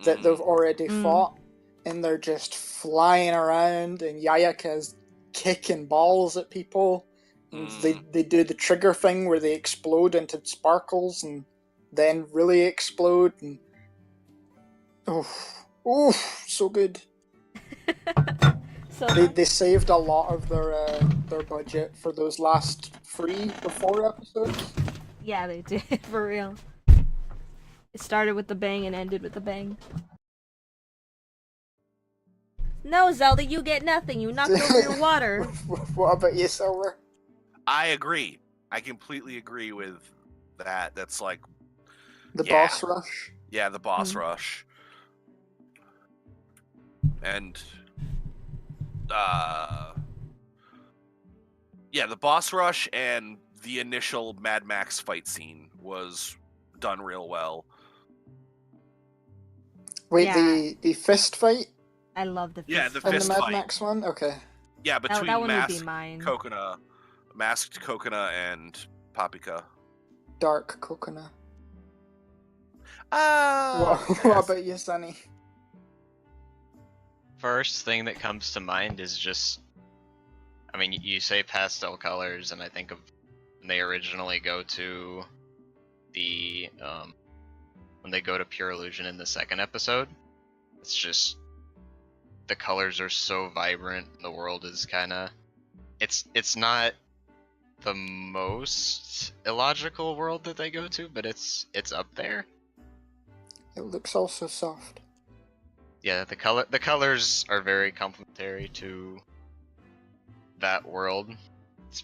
that they've already fought, and they're just flying around, and Yayaka's kicking balls at people, and they do the trigger thing where they explode into sparkles and then really explode, and so good. So They saved a lot of their budget for those last 3 or 4 episodes. yeah, they did for real. It started with the bang and ended with the bang. No, Zelda, you get nothing. You knocked over your water. What about you, Silver? I agree. I completely agree with that. That's like, The Yeah. boss rush. yeah, the boss rush. And yeah, the boss rush and the initial Mad Max fight scene was done real well. Wait, Yeah. the fist fight I love the Yeah, fist the fight. in the fist Mad fight. Max one? Okay. Yeah, between that one would be masked mine. Kokuna and Papika. Dark Coconut. What What about you, Sunny? First thing that comes to mind is just, I mean, you say pastel colors, and I think of when they originally go to the, when they go to Pure Illusion in the second episode. It's just, the colors are so vibrant, the world is kinda, it's not the most illogical world that they go to, but it's up there. It looks also soft. Yeah, the colors are very complementary to that world. It's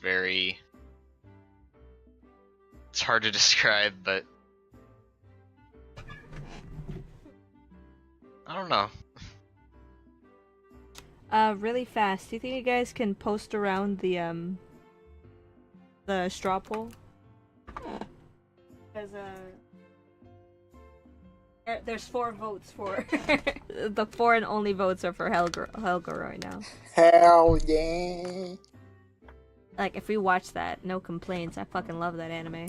hard to describe, but I don't know. Really fast. Do you think you guys can post around the straw poll? Because there's 4 votes for the 4 and only votes are for Helga right now. Hell yeah. Like, if we watch that, no complaints. I fucking love that anime.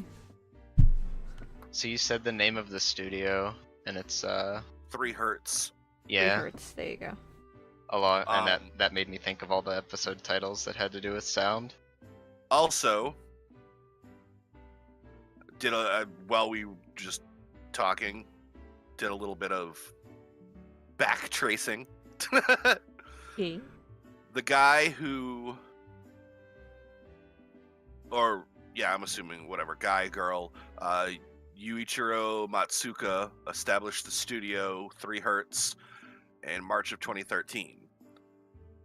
So you said the name of the studio, and it's 3 Hertz. yeah, Hurts. There you go. a lot, and Um, that made me think of all the episode titles that had to do with sound. Also, while we were just talking, did a little bit of back tracing. Okay. The guy who, or yeah, I'm assuming whatever, guy, girl, Yuichiro Matsuka established the studio 3 Hertz in March of 2013.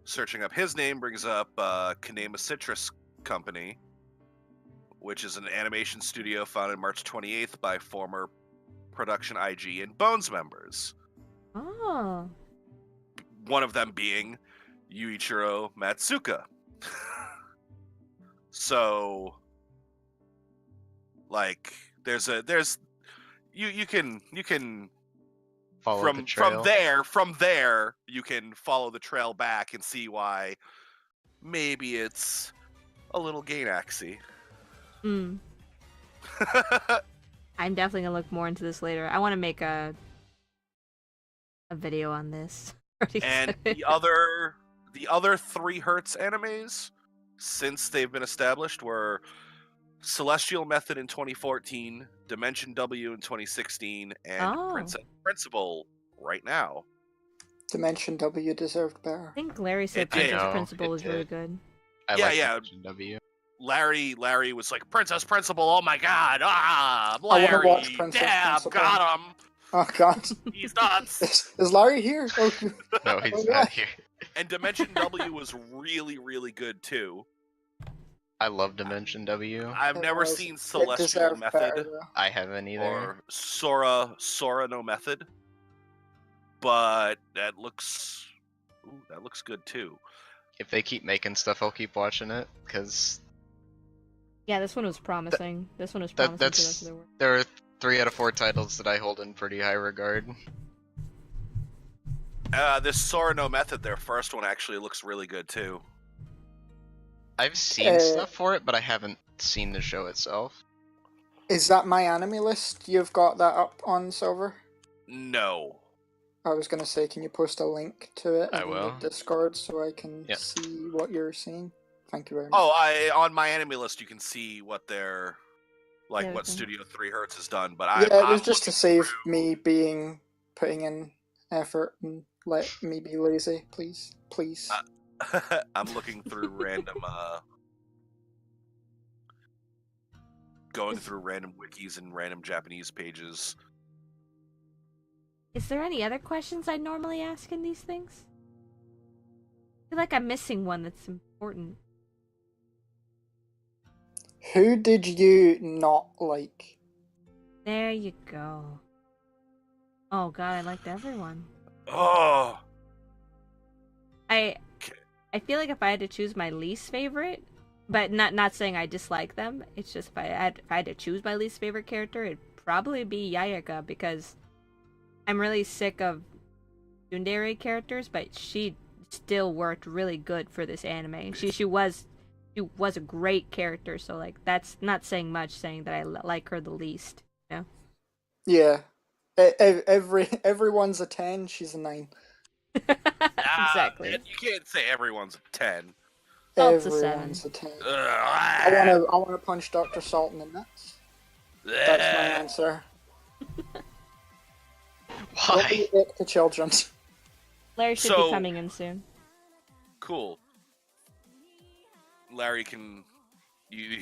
Searching up his name brings up Kanema Citrus Company, which is an animation studio founded March 28th by former Production IG and Bones members. Oh. One of them being Yuichiro Matsuka. So, like, you can Follow the trail. from there you can follow the trail back and see why maybe it's a little Gainaxy. Mm. I'm definitely gonna look more into this later. I want to make a video on this. And the other 3 Hertz animes since they've been established were Celestial Method in 2014, Dimension W in 2016, and Oh. Princess Principal right now. Dimension W deserved better. I think Larry said It did. Princess No, Principal it was really did. good. I Yeah, like yeah. Dimension W. Larry was like, Princess Principal, oh my god, I wanna Larry, watch Princess damn, Principal. got him, Oh god. he's nuts. Is Larry here? Oh, No, he's Oh, not yeah. here. And Dimension W was really, really good too. I love Dimension W. I've it never was- seen it Celestial deserved Method better, though. I haven't either. or Sora no Method, but that looks good too. If they keep making stuff, I'll keep watching it, because Yeah, this one was promising. This one was promising to the rest that's of the work. there are 3 out of 4 titles that I hold in pretty high regard. This Sora no Method, their first one, actually looks really good too. I've seen stuff for it, but I haven't seen the show itself. Is that My Anime List? You've got that up on Silver? No. I was gonna say, can you post a link to it I in will. the Discord so I can Yep. see what you're seeing? Thank you very much. Oh, on my Anime List, you can see what their what Okay. Studio 3 Hertz has done. But yeah, it was I'm just to looking save through- me putting in effort and let me be lazy, please. Please. I'm looking through random going through random wikis and random Japanese pages. Is there any other questions I normally ask in these things? I feel like I'm missing one that's important. Who did you not like? There you go. Oh god, I liked everyone. Oh, I feel like if I had to choose my least favorite, but not saying I dislike them, it's just if I had to choose my least favorite character, it'd probably be Yayaka, because I'm really sick of tsundere characters, but she still worked really good for this anime. She was a great character, so like that's not saying much, saying that I like her the least. You know? Yeah. Everyone's a 10, she's a 9. Exactly. Man, you can't say everyone's a 10. Salt's a Everyone's a 10. Ugh. I wanna punch Dr. Salt in the nuts. That's my answer. Don't be Why? a dick to children. Larry should So- be coming in soon. Cool. Larry can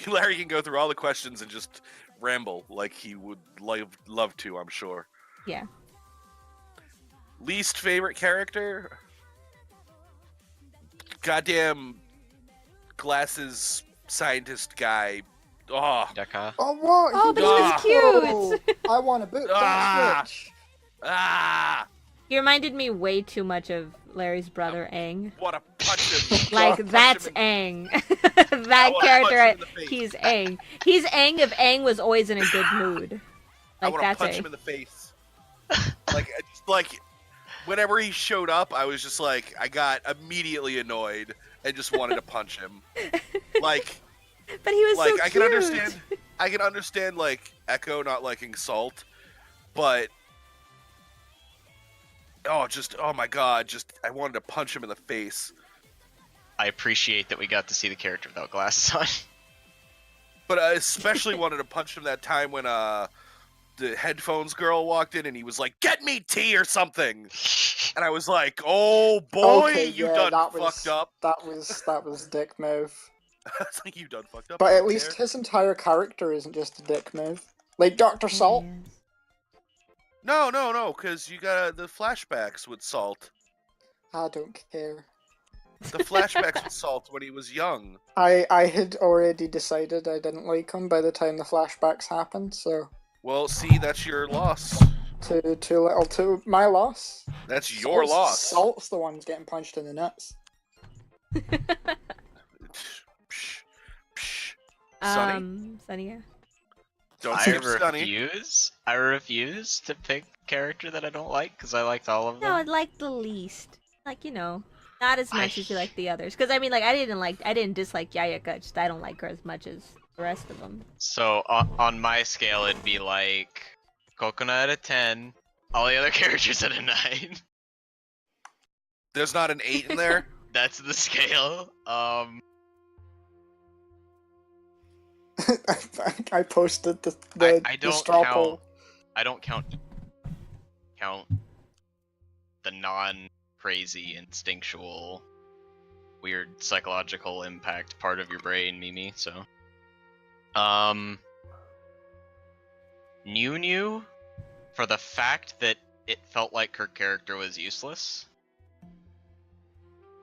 Larry can go through all the questions and just ramble like he would love to, I'm sure. Yeah. Least favorite character? Goddamn glasses scientist guy. Oh, Deka. Oh, what? Oh, but he was cute. I want a boot. Ah. That's rich. ah! He reminded me way too much of Larry's brother Aang. Want to punch him? Like Punch that's him Aang. I That wanna character, punch him in the face. he's Aang. He's Aang if Aang was always in a good mood. I Like want to that's punch Aang. him in the face. like, whenever he showed up, I was just like, I got immediately annoyed and just wanted to punch him. Like, But he was so cute. I can understand like Echo not liking Salt, but oh my god, I wanted to punch him in the face. I appreciate that we got to see the character without glasses on. But I especially wanted to punch him that time when the headphones girl walked in and he was like, "Get me tea or something," and I was like, "Oh boy, Okay, you yeah, done that fucked was- up." That was dick move. It's like you done fucked up. But I at don't least care. his entire character isn't just a dick move. Like Dr. Salt. Yes. No, because you got the flashbacks with Salt. I don't care. The flashbacks with Salt when he was young. I had already decided I didn't like him by the time the flashbacks happened, so Well, see, that's your loss. too little to my loss. That's your Salt's- loss. Salt's the one getting punched in the nuts. Psh, psh. Sonny, Sunny, yeah. don't I skip Sonny. refuse. I refuse to pick a character that I don't like because I liked all of them. No, I like the least. Like, you know, not as much as you like the others. Because I mean, like, I didn't dislike Yayaka. Just I don't like her as much as the rest of them. So on my scale, it'd be like Kokona at a 10, all the other characters at a 9. There's not an 8 in there? That's the scale. I posted the I the don't straw count. poll. I don't count the non-crazy, instinctual, weird psychological impact part of your brain, Mimi. So, New for the fact that it felt like her character was useless.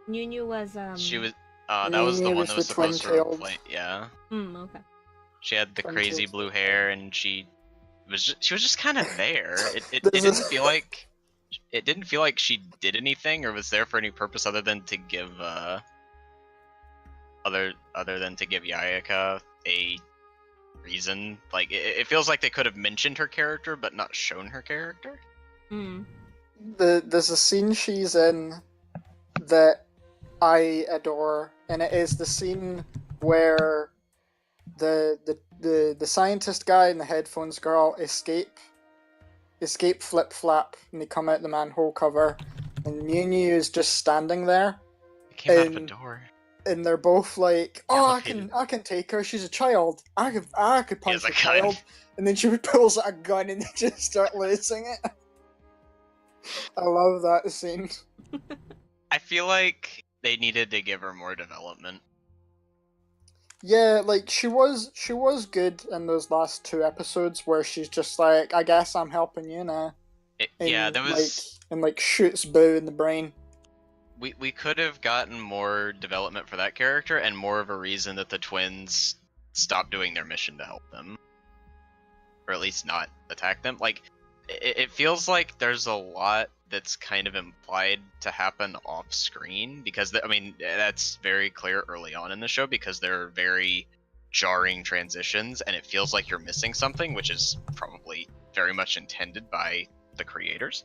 Nunu was She was. That was the Nunu one was that was the supposed to twin-tailed. replace. Yeah. okay. She had the Twin crazy tails. blue hair, and she was just kind of there. It There's didn't a- feel like she did anything or was there for any purpose other than to give other than to give Yayaka a reason. Like it feels like they could have mentioned her character but not shown her character. Mm. there's a scene she's in that I adore, and it is the scene where the scientist guy and the headphones girl escape Flip Flap, and they come out the manhole cover, and Mew Mew is just standing there, It came out of a and door. and they're both like, "Oh, Elevated. I can take her. She's a child. I could punch has a a gun." child." And then she pulls out a gun and they just start lacing it. I love that scene. I feel like they needed to give her more development. Yeah, like she was good in those last 2 episodes where she's just like, "I guess I'm helping you now." Yeah, And, there was. like shoots Boo in the brain. We could have gotten more development for that character and more of a reason that the twins stopped doing their mission to help them, or at least not attack them. Like, it feels like there's a lot that's kind of implied to happen off screen because I mean that's very clear early on in the show because there are very jarring transitions and it feels like you're missing something, which is probably very much intended by the creators.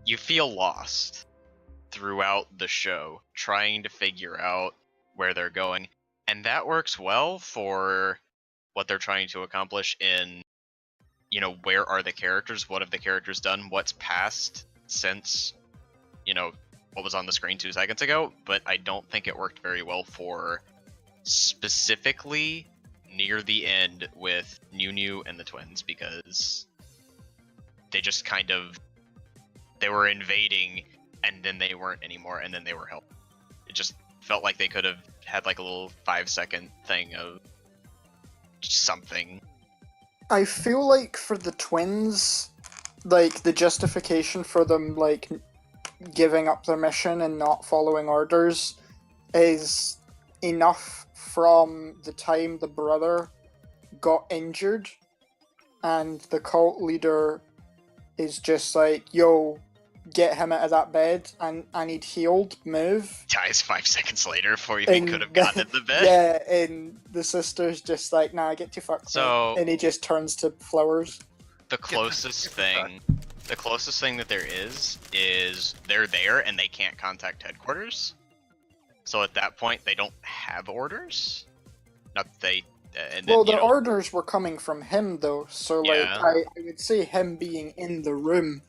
You feel lost throughout the show trying to figure out where they're going, and that works well for what they're trying to accomplish in, you know, where are the characters, what have the characters done, what's passed since, you know, what was on the screen 2 seconds ago. But I don't think it worked very well for specifically near the end with New and the twins, because they just kind of, they were invading and then they weren't anymore and then they were helped. It just felt like they could have had like a little 5-second thing of something. I feel like for the twins, like the justification for them like giving up their mission and not following orders is enough from the time the brother got injured and the cult leader is just like, "Yo, get him out of that bed, and I need healed, move." Dies 5 seconds later before you even And could have gotten in the bed. Yeah, and the sister's just like, "Nah, get too fucked." So- and he just turns to flowers. The closest thing that there is they're there and they can't contact headquarters. So at that point they don't have orders. Not that they and then, Well, you the know, orders were coming from him, though, so like Yeah. I would say him being in the room,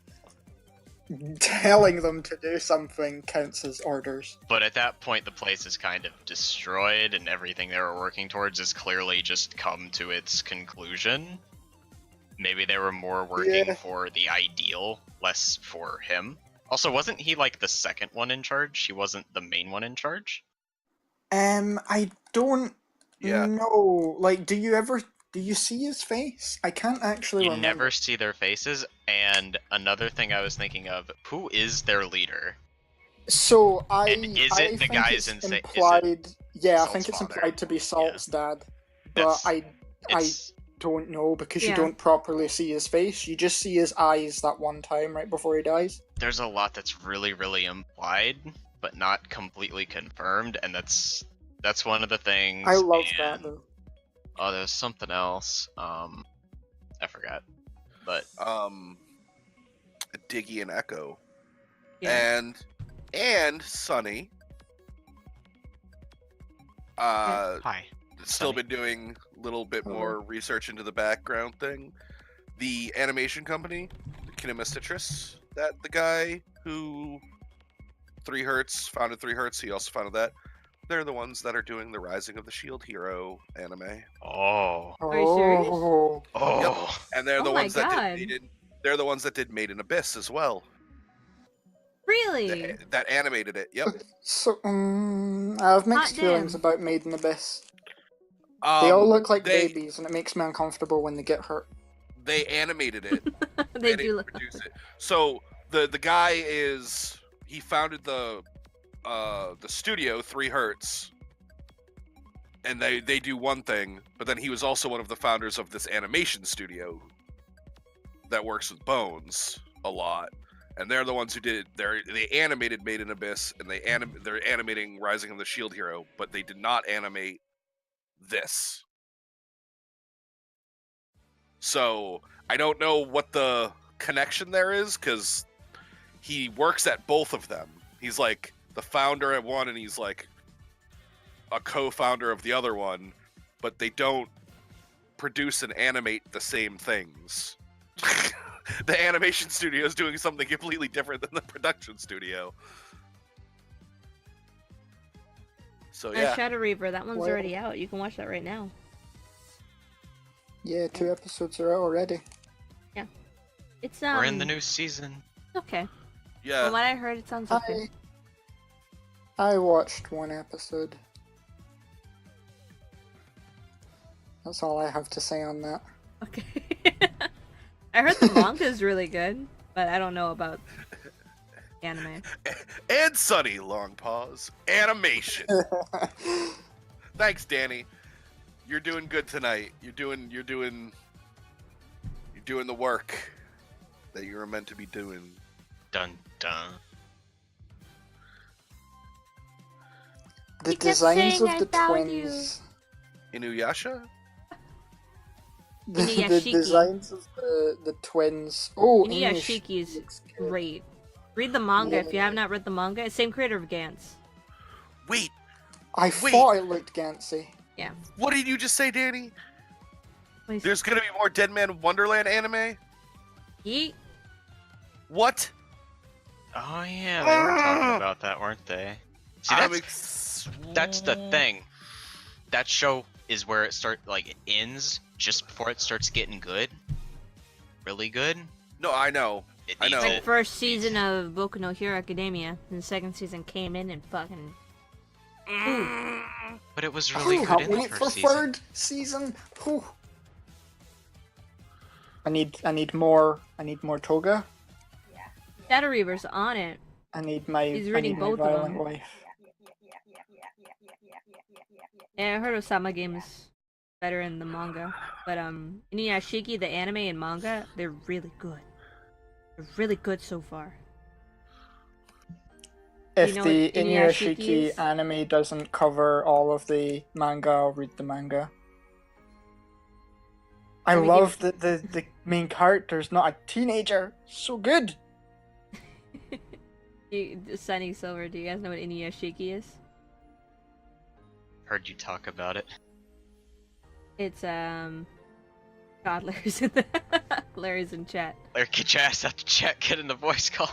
telling them to do something counts as orders. but at that point the place is kind of destroyed and everything they were working towards has clearly just come to its conclusion. Maybe they were more working Yeah. for the ideal, less for him. Also, wasn't he like the second one in charge? He wasn't the main one in charge? I don't Yeah. know. Like, do you see his face? I can't actually You remember. never see their faces. And another thing I was thinking of, who is their leader? So And is I it the think guys it's is it implied. Yeah, I Salt's think it's father? implied to be Salt's dad, but That's- I It's don't know because you Yeah. don't properly see his face. You just see his eyes that one time right before he dies. there's a lot that's really, really implied, but not completely confirmed, and that's one of the things. I love that and- though. Oh, there's something else. I forgot. But Diggy and Echo, Yeah. and Sunny. hi. Still Sunny. been doing a little bit more research into the background thing. The animation company, Kinema Citrus, that the guy who 3 Hertz founded 3 Hertz, he also founded that. They're the ones that are doing the Rising of the Shield Hero anime, Oh. Are you serious? Oh. and they're the Oh my ones that God. they're the ones that did Made in Abyss as well. Really? That animated it. Yep. So, I have mixed Hot feelings damn. about Made in Abyss. They all look like they- babies, and it makes me uncomfortable when they get hurt. They animated it. They They do look. produce it. So the guy he founded the studio 3 Hertz, and they do one thing, but then he was also one of the founders of this animation studio that works with Bones a lot, and they're the ones who did they animated Made in Abyss, and they're animating Rising of the Shield Hero, but they did not animate this. So I don't know what the connection there is, because he works at both of them. He's like the founder at one, and he's like a co-founder of the other one, but they don't produce and animate the same things. The animation studio is doing something completely different than the production studio. So yeah, Shadow Reaver, that one's Well- already out. You can watch that right now. Yeah, 2 episodes are out already. It's We're in the new season. Okay. yeah. From what I heard, it sounds okay. I watched 1 episode. That's all I have to say on that. Okay. I heard the manga is really good, but I don't know about anime. And Sunny, long pause. Animation. Thanks, Danny. You're doing good tonight. You're doing the work that you were meant to be doing. Dun dun. The He kept designs saying of I the found twins. Inuyasha? The Inuyashiki. designs of the twins. Oh, Inuyashiki is looks good. great. Read the manga if you have not read the manga. Same creator of Gantz. Wait, I Wait. thought it looked Gancy. what did you just say, Danny? Please. There's gonna be more Dead Man Wonderland anime? Yeet. What? Oh yeah, they were talking about that, weren't they? See, I'm that's the thing. That show is where it it ends just before it starts getting good. Really good. No, I know. It I needs know. Like it. first season of Boku no Hero Academia, and the second season came in and fucking. Ooh. But it was really Ooh, good I'll in the wait for first season. third season. Ooh. I need more Toga. Shadow Reaver's on it. I need my He's I reading need my both of violent them. wife. Yeah, I heard Osama Game is better in the manga, but Inuyashiki, the anime and manga, they're really good. They're really good so far. If know the what Inuyashiki Inuyashiki is? anime doesn't cover all of the manga, I'll read the manga. I Let me love that the main character's not a teenager. So good. Sunny Silver, do you guys know what Inuyashiki is? Heard you talk about it. It's God, Larry's in chat. Larry, get your ass out the chat. Get in the voice call.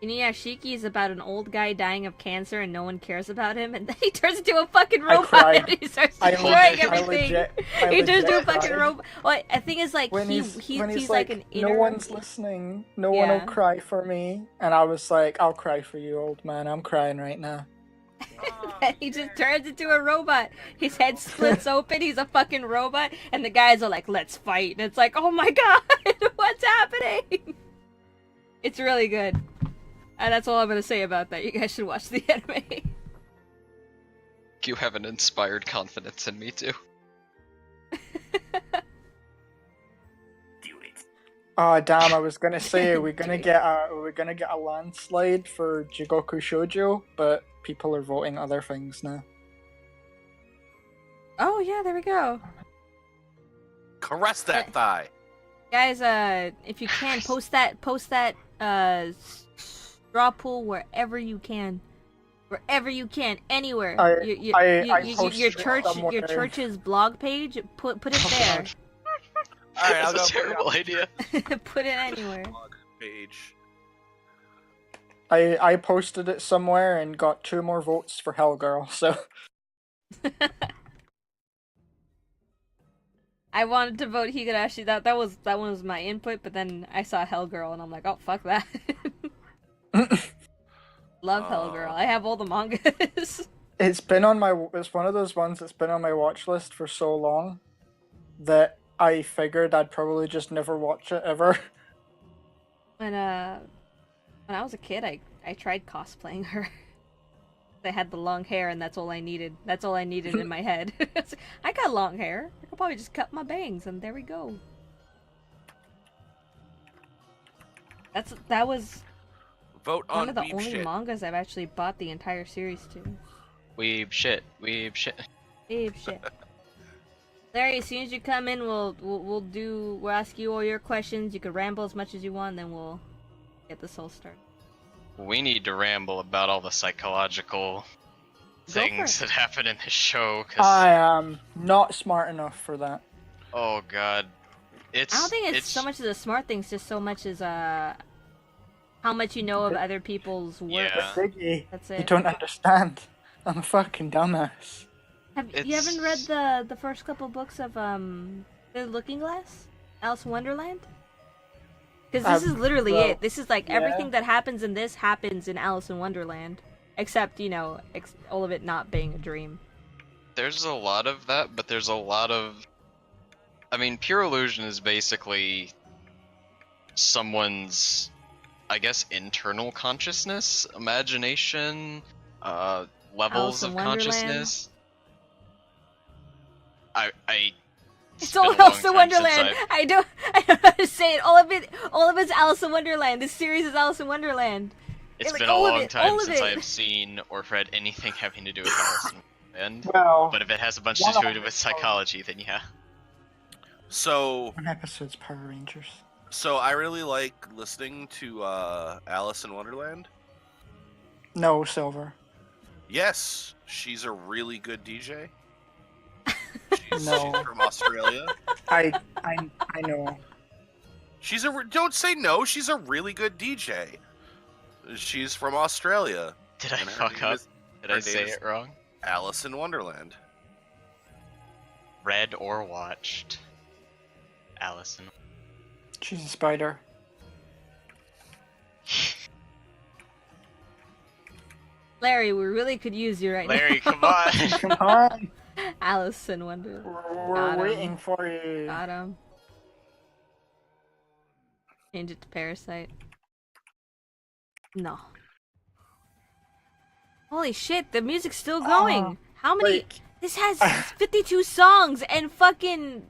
Inuyashiki is about an old guy dying of cancer and no one cares about him, and then he turns into a fucking I robot cried. and he starts I destroying legit- I everything. I He turns into a legit fucking cried. robot. Well, I think it's like When he's he's like an no inner. one's listening, no one will Yeah. cry for me, and I was like, I'll cry for you, old man. I'm crying right now. And he just turns into a robot. His head splits open. He's a fucking robot, and the guys are like, "Let's fight!" And it's like, "Oh my god, what's happening?" It's really good. And that's all I'm gonna say about that. You guys should watch the anime. You have an inspired confidence in me too. Oh damn! I was gonna say we're gonna get a landslide for Jigoku Shoujo, but people are voting other things now. Oh yeah, there we go. Caress that thigh. Guys, if you can, post that straw pool wherever you can. Wherever you can, anywhere. I Your posted it somewhere. church's blog page, put it Oh, there. God. All right, I'll That's go a terrible idea. Put it anywhere. page. I posted it somewhere and got 2 more votes for Hellgirl. So I wanted to vote Higurashi. That one was my input, but then I saw Hellgirl and I'm like, oh fuck that. Love Hellgirl. I have all the mangas. it's one of those ones that's been on my watch list for so long that I figured I'd probably just never watch it ever. When I was a kid, I tried cosplaying her. I had the long hair, and that's all I needed. That's all I needed in my head. I got long hair. I could probably just cut my bangs, and there we go. That was Vote one on of the Weeb only shit. mangas I've actually bought the entire series to. Weeb shit. Weeb shit. Babe, shit. Larry, as soon as you come in, we'll ask you all your questions. You can ramble as much as you want, then we'll get this all started. We need to ramble about all the psychological things that happen in this show. I am not smart enough for that. Oh god, I don't think it's so much of the smart things, just so much as how much you know of other people's work. Yeah. Ziggy, That's you it. don't understand. I'm a fucking dumbass. You haven't read the first couple books of The Looking Glass, Alice in Wonderland? Because this is literally it. This is like everything that happens in this happens in Alice in Wonderland, except all of it not being a dream. There's a lot of that, but there's a lot of. I mean, pure illusion is basically someone's, I guess, internal consciousness, imagination, levels Alice in of Wonderland. consciousness. It's all Alice in Wonderland. I don't know how to say it. All of it's Alice in Wonderland. This series is Alice in Wonderland. It's Like, been a all of long it, time all of since it. I've seen or read anything having to do with Alice in Wonderland. Well, But if it has a bunch to do with psychology, then yeah. So, one episode's Power Rangers. so I really like listening to Alice in Wonderland. No, Silver. Yes, she's a really good DJ. She's No. from Australia. I know. Don't say no. She's a really good DJ. She's from Australia. Did I And her fuck name up? is Did her I say name is- it wrong? Alice in Wonderland. Read or watched Alice in She's a spider. Larry, we really could use you right Larry, now. come on! Come on. Alice in Wonderland. We're Got him. waiting for you. Got him. Change it to Parasite. No. Holy shit, the music's still going. How many? Like, This has 52 songs and fucking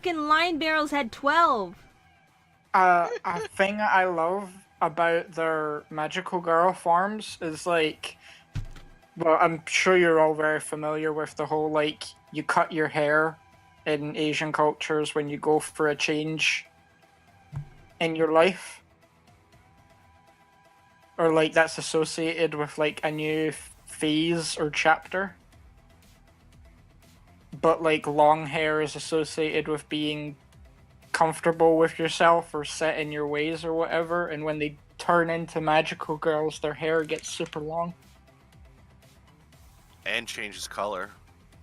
Line Barrels had 12. a thing I love about their magical girl forms is like, well, I'm sure you're all very familiar with the whole like you cut your hair in Asian cultures when you go for a change in your life, or like that's associated with like a new phase or chapter. But like long hair is associated with being comfortable with yourself or set in your ways or whatever, and when they turn into magical girls their hair gets super long. And changes color.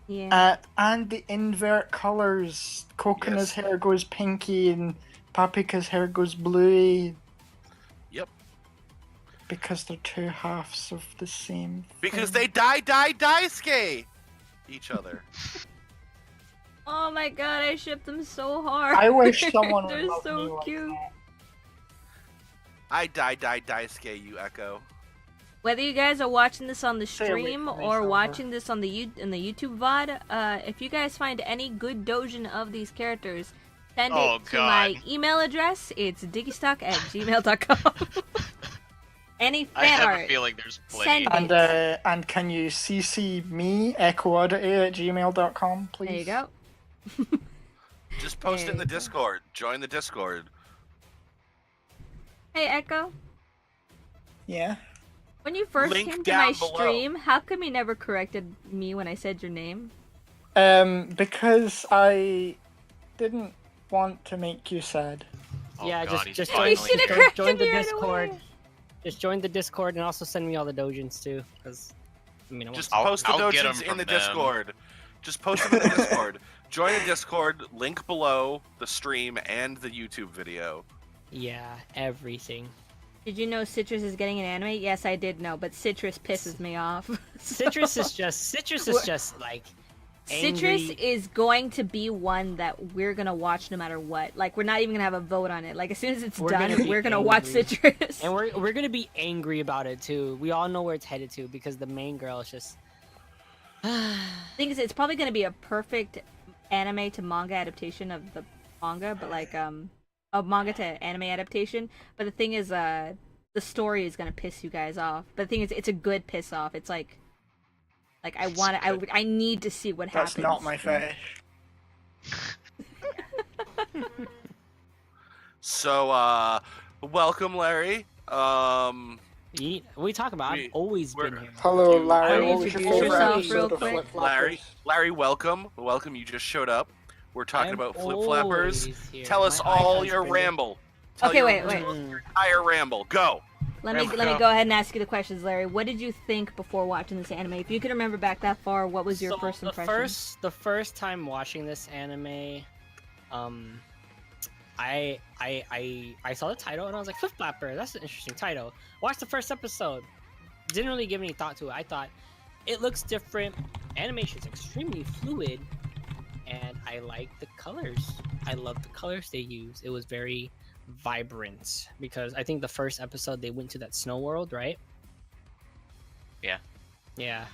Yeah. And the invert colors. Coconuts' Yes. hair goes pinky and Paprika's hair goes bluey. Yep. Because they're two halves of the same Because thing. they daisuke each other. Oh my god, I ship them so hard. I wish someone would They're love so me like cute. that. I daisuke you, Echo. Whether you guys are watching this on the Stay away stream from me, or Silver. watching this on the in the YouTube VOD, if you guys find any good doujin of these characters, send Oh, it to my God. email address. It's diggystock@gmail.com. Any I fan have art. a feeling there's Send plenty. it. And can you CC me, echooddity@gmail.com, please? There you go. Just post it in the There you go. Discord. Join the Discord. Hey Echo, Yeah. when you first Link came to my down below. stream, how come you never corrected me when I said your name? Because I didn't want to make you sad. Oh Yeah, God, he's just finally You should've here. corrected join the me right Discord. away. Just join the Discord and also send me all the dojins too, because I mean, I want Just I'll- post the I'll get dojins 'em in from the them. Discord. Just post them in the Discord. Join the Discord. Link below the stream and the YouTube video. yeah, everything. Did you know Citrus is getting an anime? Yes, I did know, but Citrus pisses me off. Citrus is just like Citrus angry. is going to be one that we're gonna watch no matter what. Like, we're not even gonna have a vote on it. Like, as soon as it's We're done, gonna be we're gonna watch angry. Citrus. And we're gonna be angry about it too. We all know where it's headed to because the main girl is just. Thing is, it's probably gonna be a perfect anime to manga adaptation of the manga, but like a manga to anime adaptation. But the thing is, the story is gonna piss you guys off. But the thing is, it's a good piss off. It's like I want to, I need to see what That's happens. not my fetish. So, welcome, Larry. We talk about. I've always been here. Hello, You- Larry. Why What was your introduce favorite yourself episode real of quick? Flip Larry, Flappers? Larry, welcome. Welcome. You just showed up. We're talking I'm about Flip Flappers. always here. Tell us My all iPad's your printed. ramble. Tell Okay, your wait. entire ramble. Go. Let me go ahead and ask you the questions, Larry. What did you think before watching this anime? If you can remember back that far, what was your first impression? The first time watching this anime, I saw the title and I was like, Flip Flapper, that's an interesting title. Watched the first episode. Didn't really give any thought to it. I thought it looks different. Animation's extremely fluid, and I like the colors. I love the colors they use. It was very vibrant because I think the first episode they went to that snow world, right? Yeah. Yeah.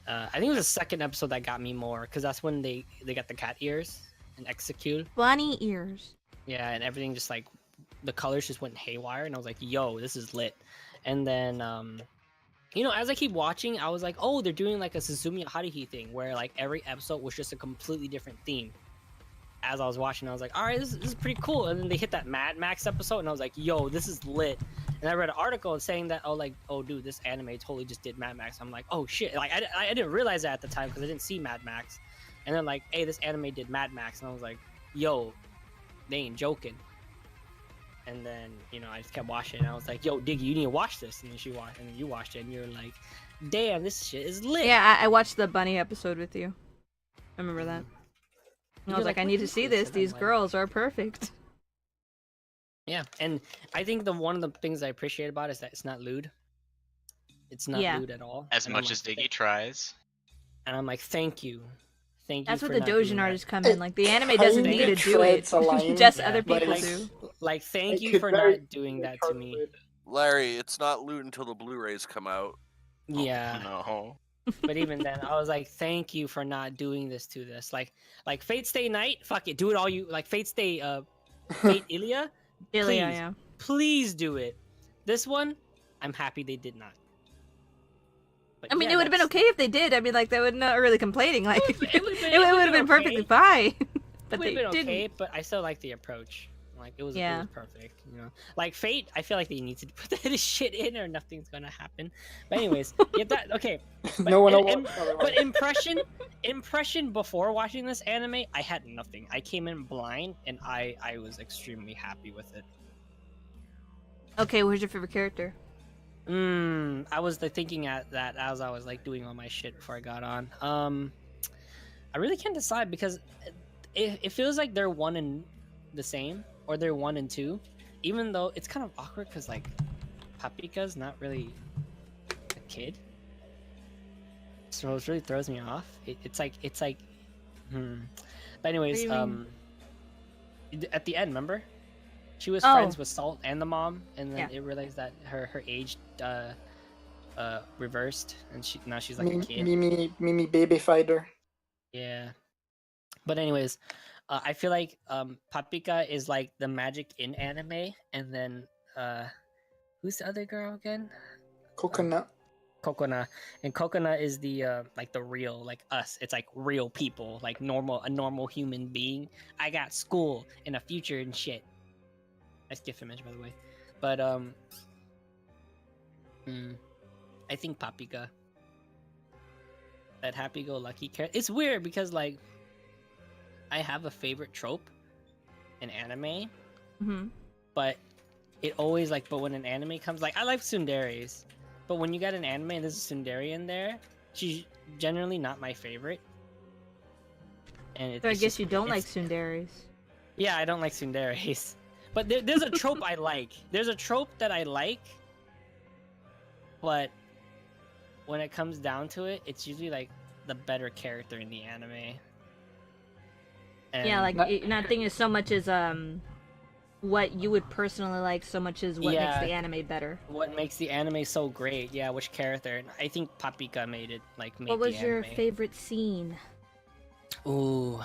I think it was the second episode that got me more because that's when they got the cat ears and execute. Bunny ears. Yeah, and everything just like the colors just went haywire, and I was like, "Yo, this is lit." And then, as I keep watching, I was like, "Oh, they're doing like a Suzumiya Haruhi thing, where like every episode was just a completely different theme." As I was watching, I was like, "All right, this is pretty cool." And then they hit that Mad Max episode, and I was like, "Yo, this is lit." And I read an article saying that, "Oh, dude, this anime totally just did Mad Max." I'm like, "Oh shit!" Like I didn't realize that at the time because I didn't see Mad Max. And then like, "Hey, this anime did Mad Max," and I was like, "Yo, they ain't joking." And then I just kept watching, and I was like, "Yo, Diggy, you need to watch this." And then she watched, and then you watched it, and you're like, "Damn, this shit is lit." Yeah, I watched the bunny episode with you. I remember that. And I You're was like, I "What need to is see this?" this. And I'm These like, girls are perfect. Yeah, and I think one of the things I appreciate about it is that it's not lewd. It's not Yeah. lewd at all. As And I'm much as like, Diggy tries. And I'm like, thank you. That's for what the not doing Dojin that." artists come in. Like the anime doesn't Kinda need to do treads it. a line, Just yeah, other but people like- do. Like, thank It you could for very not doing that to me. hard. Larry, it's not loot until the Blu-rays come out. Yeah, No. but even then, I was like, thank you for not doing this to this. Like Fate Stay Night, fuck it, do it all you like. Fate Stay, Fate Ilia, Ilia, please. yeah. please do it. This one, I'm happy they did not. But I mean, yeah, it would have been that's- okay if they did. I mean, like they would not really complaining. Like It would've been- it would have been perfectly okay. fine. It But would they have been didn't. okay, but I still like the approach. Like it was Yeah. perfect, Like Fate, I feel like they need to put that shit in, or nothing's gonna happen. But anyways, yeah, that okay. But, No one will im- watch but otherwise. impression before watching this anime, I had nothing. I came in blind, and I was extremely happy with it. Okay, who's your favorite character? I was thinking at that as I was like doing all my shit before I got on. I really can't decide because it feels like they're one and the same, or they're 1 and 2, even though it's kind of awkward because like Paprika's not really a kid, so it really throws me off. It's like But anyways, What do you at the end, remember? She was Oh. friends with Salt and the mom, and then Yeah. it realized that her age reversed, and now she's like a kid. Mimi baby fighter. Yeah. But anyways, I feel like Paprika is like the magic in anime, and then who's the other girl again? Coconut. Kokona, and Kokona is the like the real, like us. It's like real people, like a normal human being. I got school and a future and shit. Nice gift image, by the way. But I think Paprika, that happy-go-lucky character. It's weird because like I have a favorite trope in anime, Mm-hmm. but it always like. But when an anime comes, like I like tsunderes, but when you got an anime and there's a tsundere in there, she's generally not my favorite. And So I it's guess just- you don't like it's- tsunderes. Yeah, I don't like tsunderes. But there's a trope I like. There's a trope that I like, but when it comes down to it, it's usually like the better character in the anime. And Yeah, like Not- nothing is so much as what you would personally like, so much as what makes Yeah. the anime better. what makes the anime so great? Yeah, which character? And I think Paprika made it. Like, made What was the your anime. favorite scene? Ooh.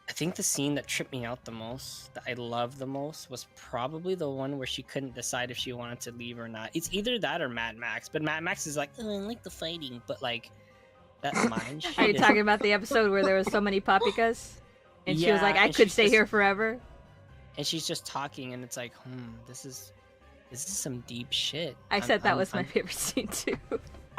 I think the scene that tripped me out the most, that I loved the most, was probably the one where she couldn't decide if she wanted to leave or not. It's either that or Mad Max. But Mad Max is like, oh, I like the fighting, but like, that's mine. Are you talking about the episode where there was so many papikas? And she was like, Yeah, I and could she's stay just- here forever. And she's just talking, and it's like, this is some deep shit. I said that was my I'm- favorite scene too.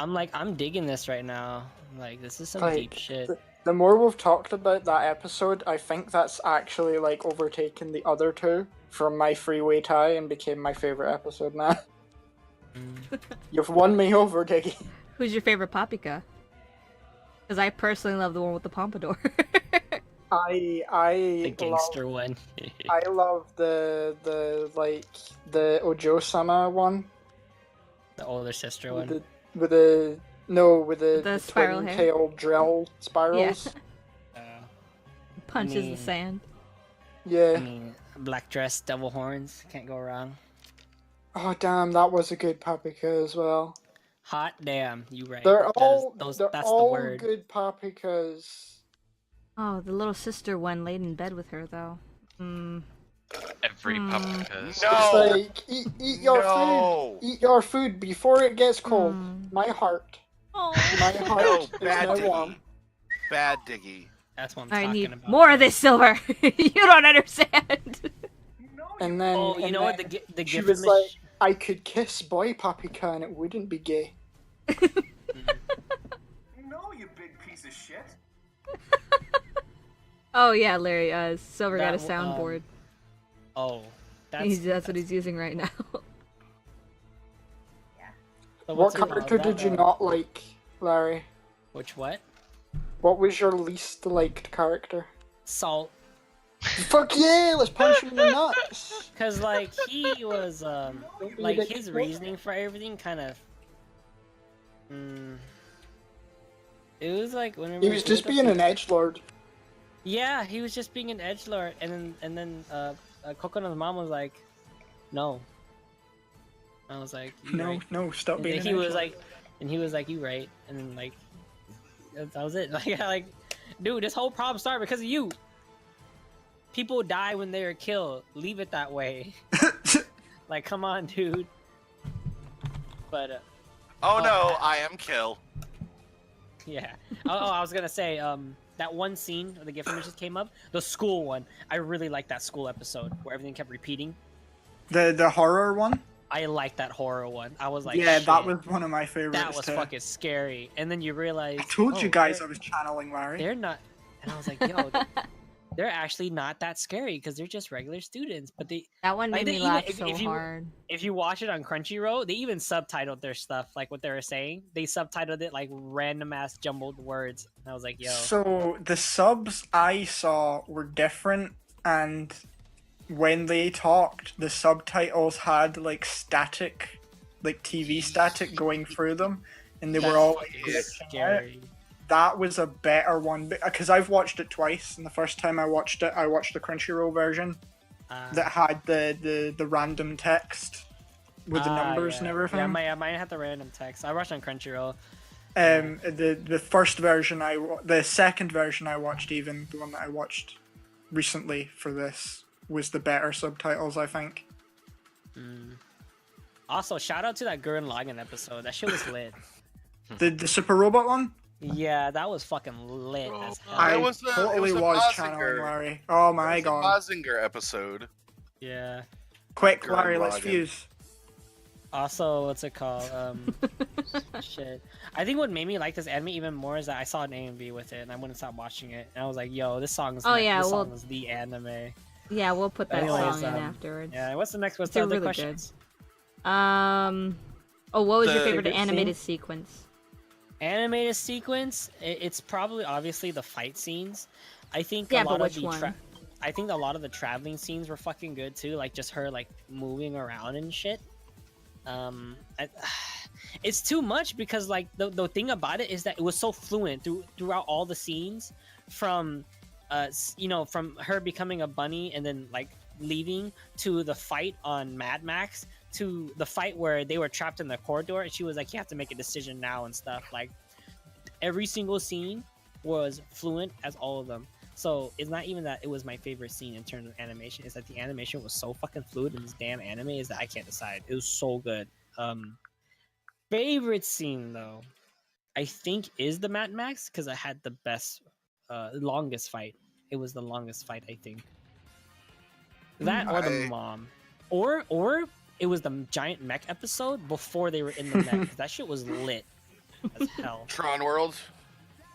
I'm like, I'm digging this right now. I'm like, this is some Like, deep shit. The more we've talked about that episode, I think that's actually like overtaken the other two from my freeway tie and became my favorite episode now. Mm. You've won me over, Diggy. Who's your favorite Papika? Because I personally love the one with the pompadour. The I gangster one. I love the Ojo-sama one The older sister with one. the spiral hair? twin-tailed drill spirals. Uh, Punches mean- the sand. Yeah. I mean, black dress, double horns. Can't go wrong. Oh damn, that was a good paprika as well. Hot damn, you right. They're That is- all those- they're that's all the word. good paprikas. Oh, the little sister one laid in bed with her though. Every Hmm. paprika is No. It's like eat your No. food. Eat your food before it gets cold. Hmm. My heart. Oh. My No, heart is bad now Diggy. warm. Bad Diggy. That's what I'm I talking need about. more of this silver. You don't understand. And then Oh, you and know what? then The she gift was like, I could kiss boy paprika and it wouldn't be gay. No, you big piece of shit. Oh yeah, Larry. Silver got a That, soundboard. Oh, that's That's what he's using right now. so What what's it called? character did you not like, Larry? Which what? What was your least liked character? Salt. Fuck yeah, let's punch him in the nuts. Cause like he was Don't be like a his dick. reasoning for everything kind of. It was like whenever He was just being an edgelord. Yeah, he was just being an edgelord, and then Coconut's mom was like, "No." I was like, "You No, right." no, stop And being then an he was edgelord. like, and he was like, "You right," and then like, that was it. Like, dude, this whole problem started because of you. People die when they are killed. Leave it that way. Like, come on, dude. But Oh Oh, no, I am Kill. yeah. I was gonna say, that one scene where the gift images came up, the school one. I really liked that school episode where everything kept repeating. The horror one? I liked that horror one. I was like, yeah, that "Shit, was one of my favorites that was too. fucking scary." And then you realize, I told you oh, guys I they're- was channeling Larry. they're not. And I was like, yo, they're actually not that scary because they're just regular students. But That one Like, made they me even- laugh if- so if you- hard. if you watch it on Crunchyroll, they even subtitled their stuff, like what they were saying. They subtitled it like random ass jumbled words. And I was like, yo. So the subs I saw were different, and when they talked, the subtitles had like static, like TV static going through them, and they were all like, fucking glitching out. scary. That was a better one because I've watched it twice, and the first time I watched it, I watched the Crunchyroll version that had the random text with the numbers and everything. Yeah, I might have the random text. I watched on Crunchyroll. The first version the second version I watched, even the one that I watched recently for this, was the better subtitles, I think. Also, shout out to that Gurren Lagann episode. That shit was lit. The Super Robot one, Yeah, that was fucking lit as hell. I It was the- it totally was the was Mazinger. channeling Larry. Oh my It was god! the Mazinger episode. Yeah. Quick, Gurren Larry, let's Lagann. fuse. Also, what's it called? Shit. I think what made me like this anime even more is that I saw an AMV with it, and I wouldn't stop watching it. And I was like, "Yo, this song is Oh, yeah, this well- song is the anime." Yeah, we'll put that Anyways, song in afterwards. Yeah. What's the next? What's They're the other really questions? Oh, what was your The favorite favorite animated sequence? Animated sequence. It's probably obviously the fight scenes. I think Yeah, a but lot which of the one? I think a lot of the traveling scenes were fucking good too. Like just her like moving around and shit. It's too much because like the thing about it is that it was so fluent throughout all the scenes, from from her becoming a bunny and then like leaving to the fight on Mad Max to the fight where they were trapped in the corridor and she was like, you have to make a decision now and stuff. Like every single scene was fluent as all of them. So it's not even that it was my favorite scene in terms of animation, it's that the animation was so fucking fluid in this damn anime is that I can't decide. It was so good. Favorite scene though, I think is the Mad Max because I had the best longest fight It was the longest fight, I think. That or the I- mom, or it was the giant mech episode before they were in the mech. 'Cause that shit was lit as hell. Tron World.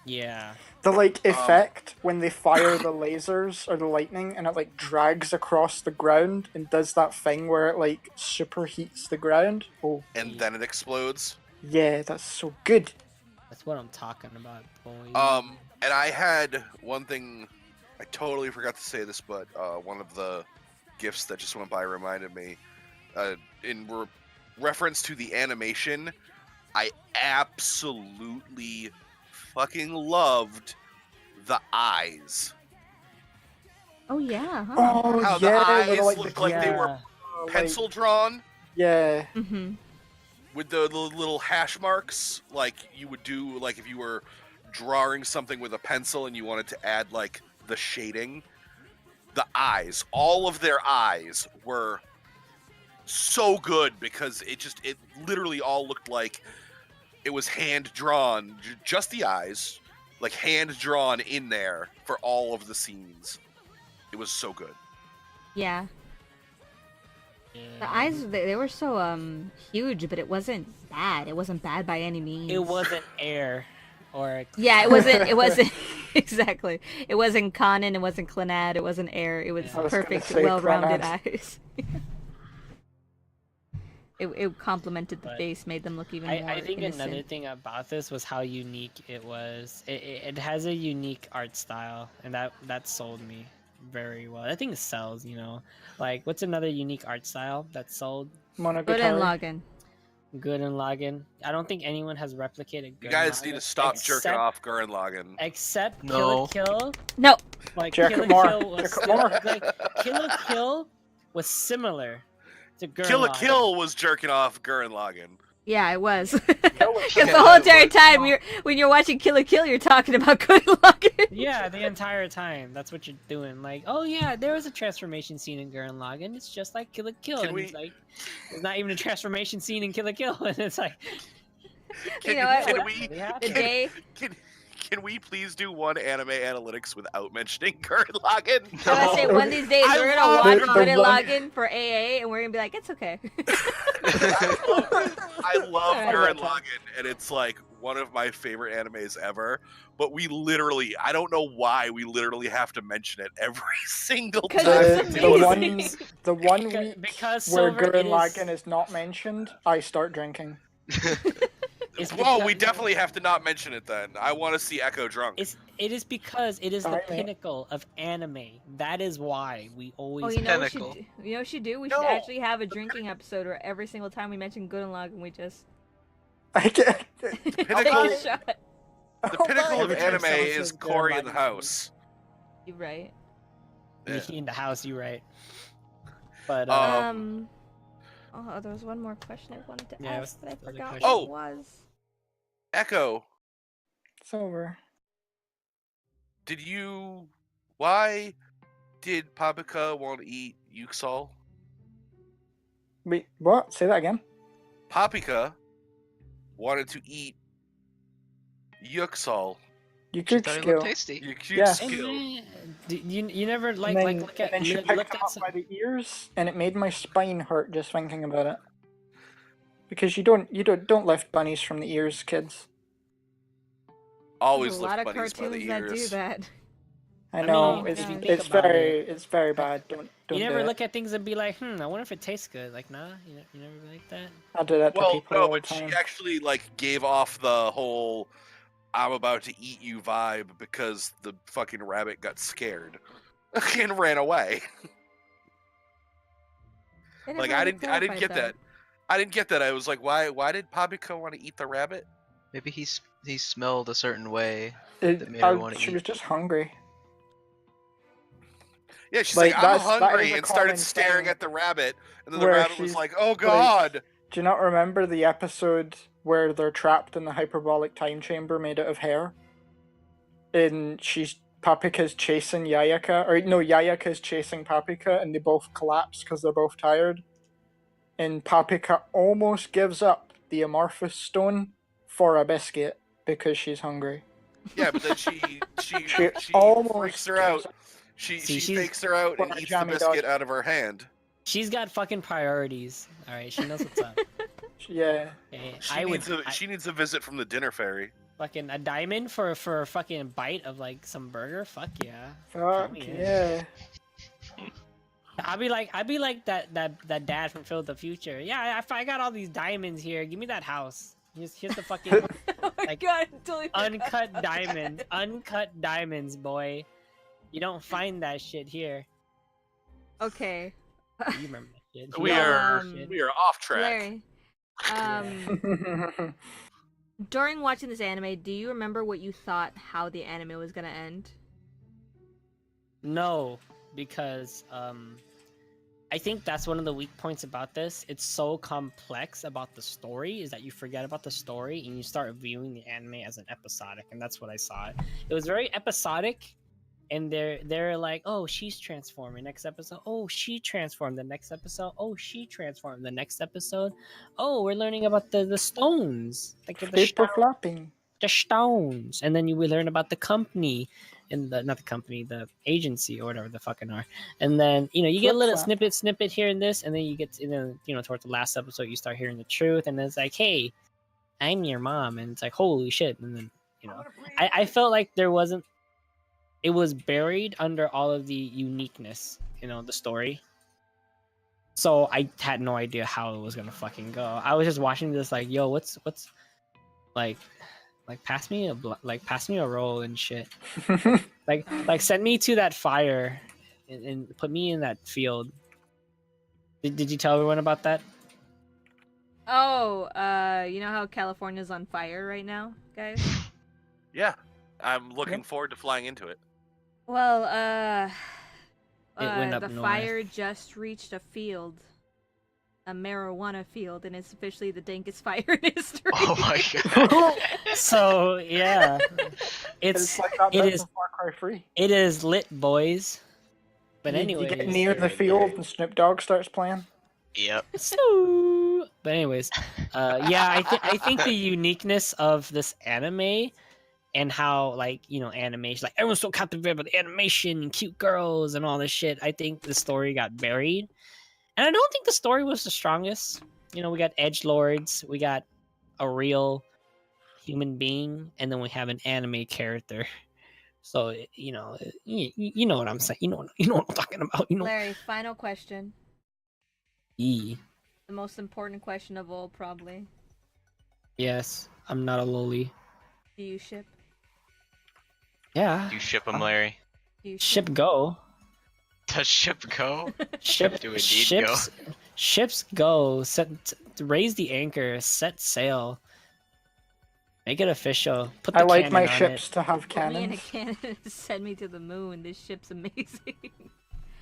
Yeah. The like effect when they fire the lasers or the lightning and it like drags across the ground and does that thing where it like superheats the ground. Oh And then it explodes. yeah, that's so good. That's what I'm talking about, boy. And I had one thing, I totally forgot to say this, but one of the gifts that just went by reminded me. In reference to the animation, I absolutely fucking loved the eyes. Oh yeah. Huh? Oh How the yeah, eyes they're like looked like they were like- pencil drawn Yeah. Mm-hmm. with the little hash marks, like you would do, like if you were drawing something with a pencil and you wanted to add like the shading. The eyes, all of their eyes were so good because it literally all looked like it was hand drawn, just the eyes, like hand drawn in there for all of the scenes. It was so good. Yeah. Yeah. The eyes, they were so huge, but it wasn't bad. It wasn't bad by any means. It wasn't air, or Yeah, it wasn't. It wasn't exactly. It wasn't Conan. It wasn't Clannad. It wasn't Air. It was Yeah. I was gonna perfect, say well-rounded Clannad. eyes. It complemented the But face, made them look even more I think innocent. another thing about this was how unique it was. It has a unique art style, and that sold me very well. I think it sells, you know. Like, what's another unique art style that sold? Good and Monogatari. Login. Good and Lagann. I don't think anyone has replicated Good You guys need to stop jerking off Gurren Lagann. Except No. Kill la Kill. No. Like Jerk Kill it la more. Kill was Jerk it more. like Kill la Kill was similar to Gurren Kill a Lagann. Kill was jerking off Gurren Lagann. Yeah, it was. was- Because Yeah, the whole it entire was. time, when you're watching Kill la Kill, you're talking about Good and Login. Yeah, the entire time. That's what you're doing. Like, oh yeah, there was a transformation scene in Gurren Lagann. It's just like Kill la Kill. Can And we- it's like, there's not even a transformation scene in Kill la Kill. And it's like, You know what? Can what we really happened? The day can we please do one anime analytics without mentioning Gurren Lagann? I was say one of these days I we're love gonna it. watch Good and The one- Login for AA, and we're gonna be like, it's okay. I love Alright. Gurren Lagann, and it's like one of my favorite animes ever. But we literally, I don't know why, we literally have to mention it every single 'Cause time. it's The one, amazing. the one Because- week because where Silver, Gurren it is- Lagann is not mentioned, I start drinking. It's Whoa, because- we definitely have to not mention it then. I want to see Echo drunk. It is because it is the Alright, mate. pinnacle of anime. That is why we always. Oh, you know what we should Pinnacle. do? You know what we should do? We No. should actually have a drinking episode where every single time we mention Good and Login, we just I get. take Pinnacle, a shot. the pinnacle of Every time anime someone is says Gurren Cory in the Lagann. house. You're right. Yeah. in the house. You right. But Oh, there was one more question I wanted to Yeah, ask that I what's the other forgot question? what Oh. it was. Echo, It's over. why did Paprika want to eat Yuxol? Wait, what? Say that again. Paprika wanted to eat Yuxol. You She could thought it skill. looked tasty. Yeah. Yuxol. You never like and then, like look at and then she look picked at him up some, by the ears, and it made my spine hurt just thinking about it. Because you don't lift bunnies from the ears, kids. Always There's a lift lot of bunnies by the cartoons that do ears. that. I I know mean, it's if you think it's about very it- it's very bad. Don't you do never it. look at things and be like, I wonder if it tastes good. Like, nah, you never be like that. I do that to Well, people no, all the but she time. actually like gave off the whole "I'm about to eat you" vibe because the fucking rabbit got scared and ran away. They Like never I really didn't clarified get that. I didn't get that. I was like, why did Paprika want to eat the rabbit? Maybe he smelled a certain way. It- that made her wanna she eat. was just hungry. Yeah, she's Like, like, I'm that is hungry, a and started common staring thing at the rabbit, and then the where rabbit was she's, like, "Oh God!" Do you not remember the episode where they're trapped in the hyperbolic time chamber made out of hair? And Paprika's chasing Yayaka, or no, Yayaka's chasing Paprika, and they both collapse because they're both tired. And Paprika almost gives up the Amorphous Stone for a biscuit because she's hungry. Yeah, but then she almost freaks her out. turns She See, she she's- fakes her out and What a eats the jammy biscuit dog. out of her hand. She's got fucking priorities. All right, she knows what's up. Yeah. Okay, She needs a visit from the dinner fairy. fucking a diamond for a fucking bite of like some burger. Fuck yeah. Fuck me in. yeah. I'd be like that dad from Phil the Future. Yeah, I got all these diamonds here. Give me that house. Here's the fucking Oh my Like, god, I totally forgot uncut about diamonds. that. Uncut diamonds, boy. You don't find that shit here. Okay, You remember that shit. We You are remember that shit. we are off track. Larry. During watching this anime, do you remember what you thought how the anime was gonna end? No, because I think that's one of the weak points about this. It's so complex about the story is that you forget about the story and you start viewing the anime as an episodic, and that's what I saw. It was very episodic, and they're like, oh, she's transforming. Next episode, oh, she transformed. The next episode, oh, she transformed. The next episode, oh, we're learning about the stones, like the Paper flapping. stones, and then you will learn about the company and the agency or whatever the fucking are, and then you get a little Flip-flap. snippet here and this, and then you get towards the last episode you start hearing the truth, and then it's like, hey, I'm your mom, and it's like, holy shit, and then I felt like it was buried under all of the uniqueness, the story. So I had no idea how it was gonna fucking go. I was just watching this like, yo, what's like pass me a roll and shit. like send me to that fire and put me in that field. Did you tell everyone about that? Oh, you know how California's on fire right now, guys? Yeah, I'm looking forward to flying into it. Well, It went up the north. fire just reached a field, a marijuana field, and it's officially the dankest fire in history. Oh my god. So yeah, It's it's like that it bit is from Far Cry 3. it is lit, boys. But You anyways, get near the field and Snoop Dogg starts playing. Yep. But anyways, yeah, I think the uniqueness of this anime and how animation, like everyone's so captivated by the animation and cute girls and all this shit. I think the story got buried, and I don't think the story was the strongest. We got edge lords, we got a real human being, and then we have an anime character. So you know what I'm saying. You know what I'm talking about. Larry, final question. E. The most important question of all, probably. Yes, I'm not a loli. Do you ship? Yeah. You ship them, Larry. Do you Ship go. Does ship go? Ship do indeed ships go. Raise the anchor. Set sail. Make it official. Put the I like cannon my on ships to have Put me in a cannons. cannon and send me to the moon. This ship's amazing.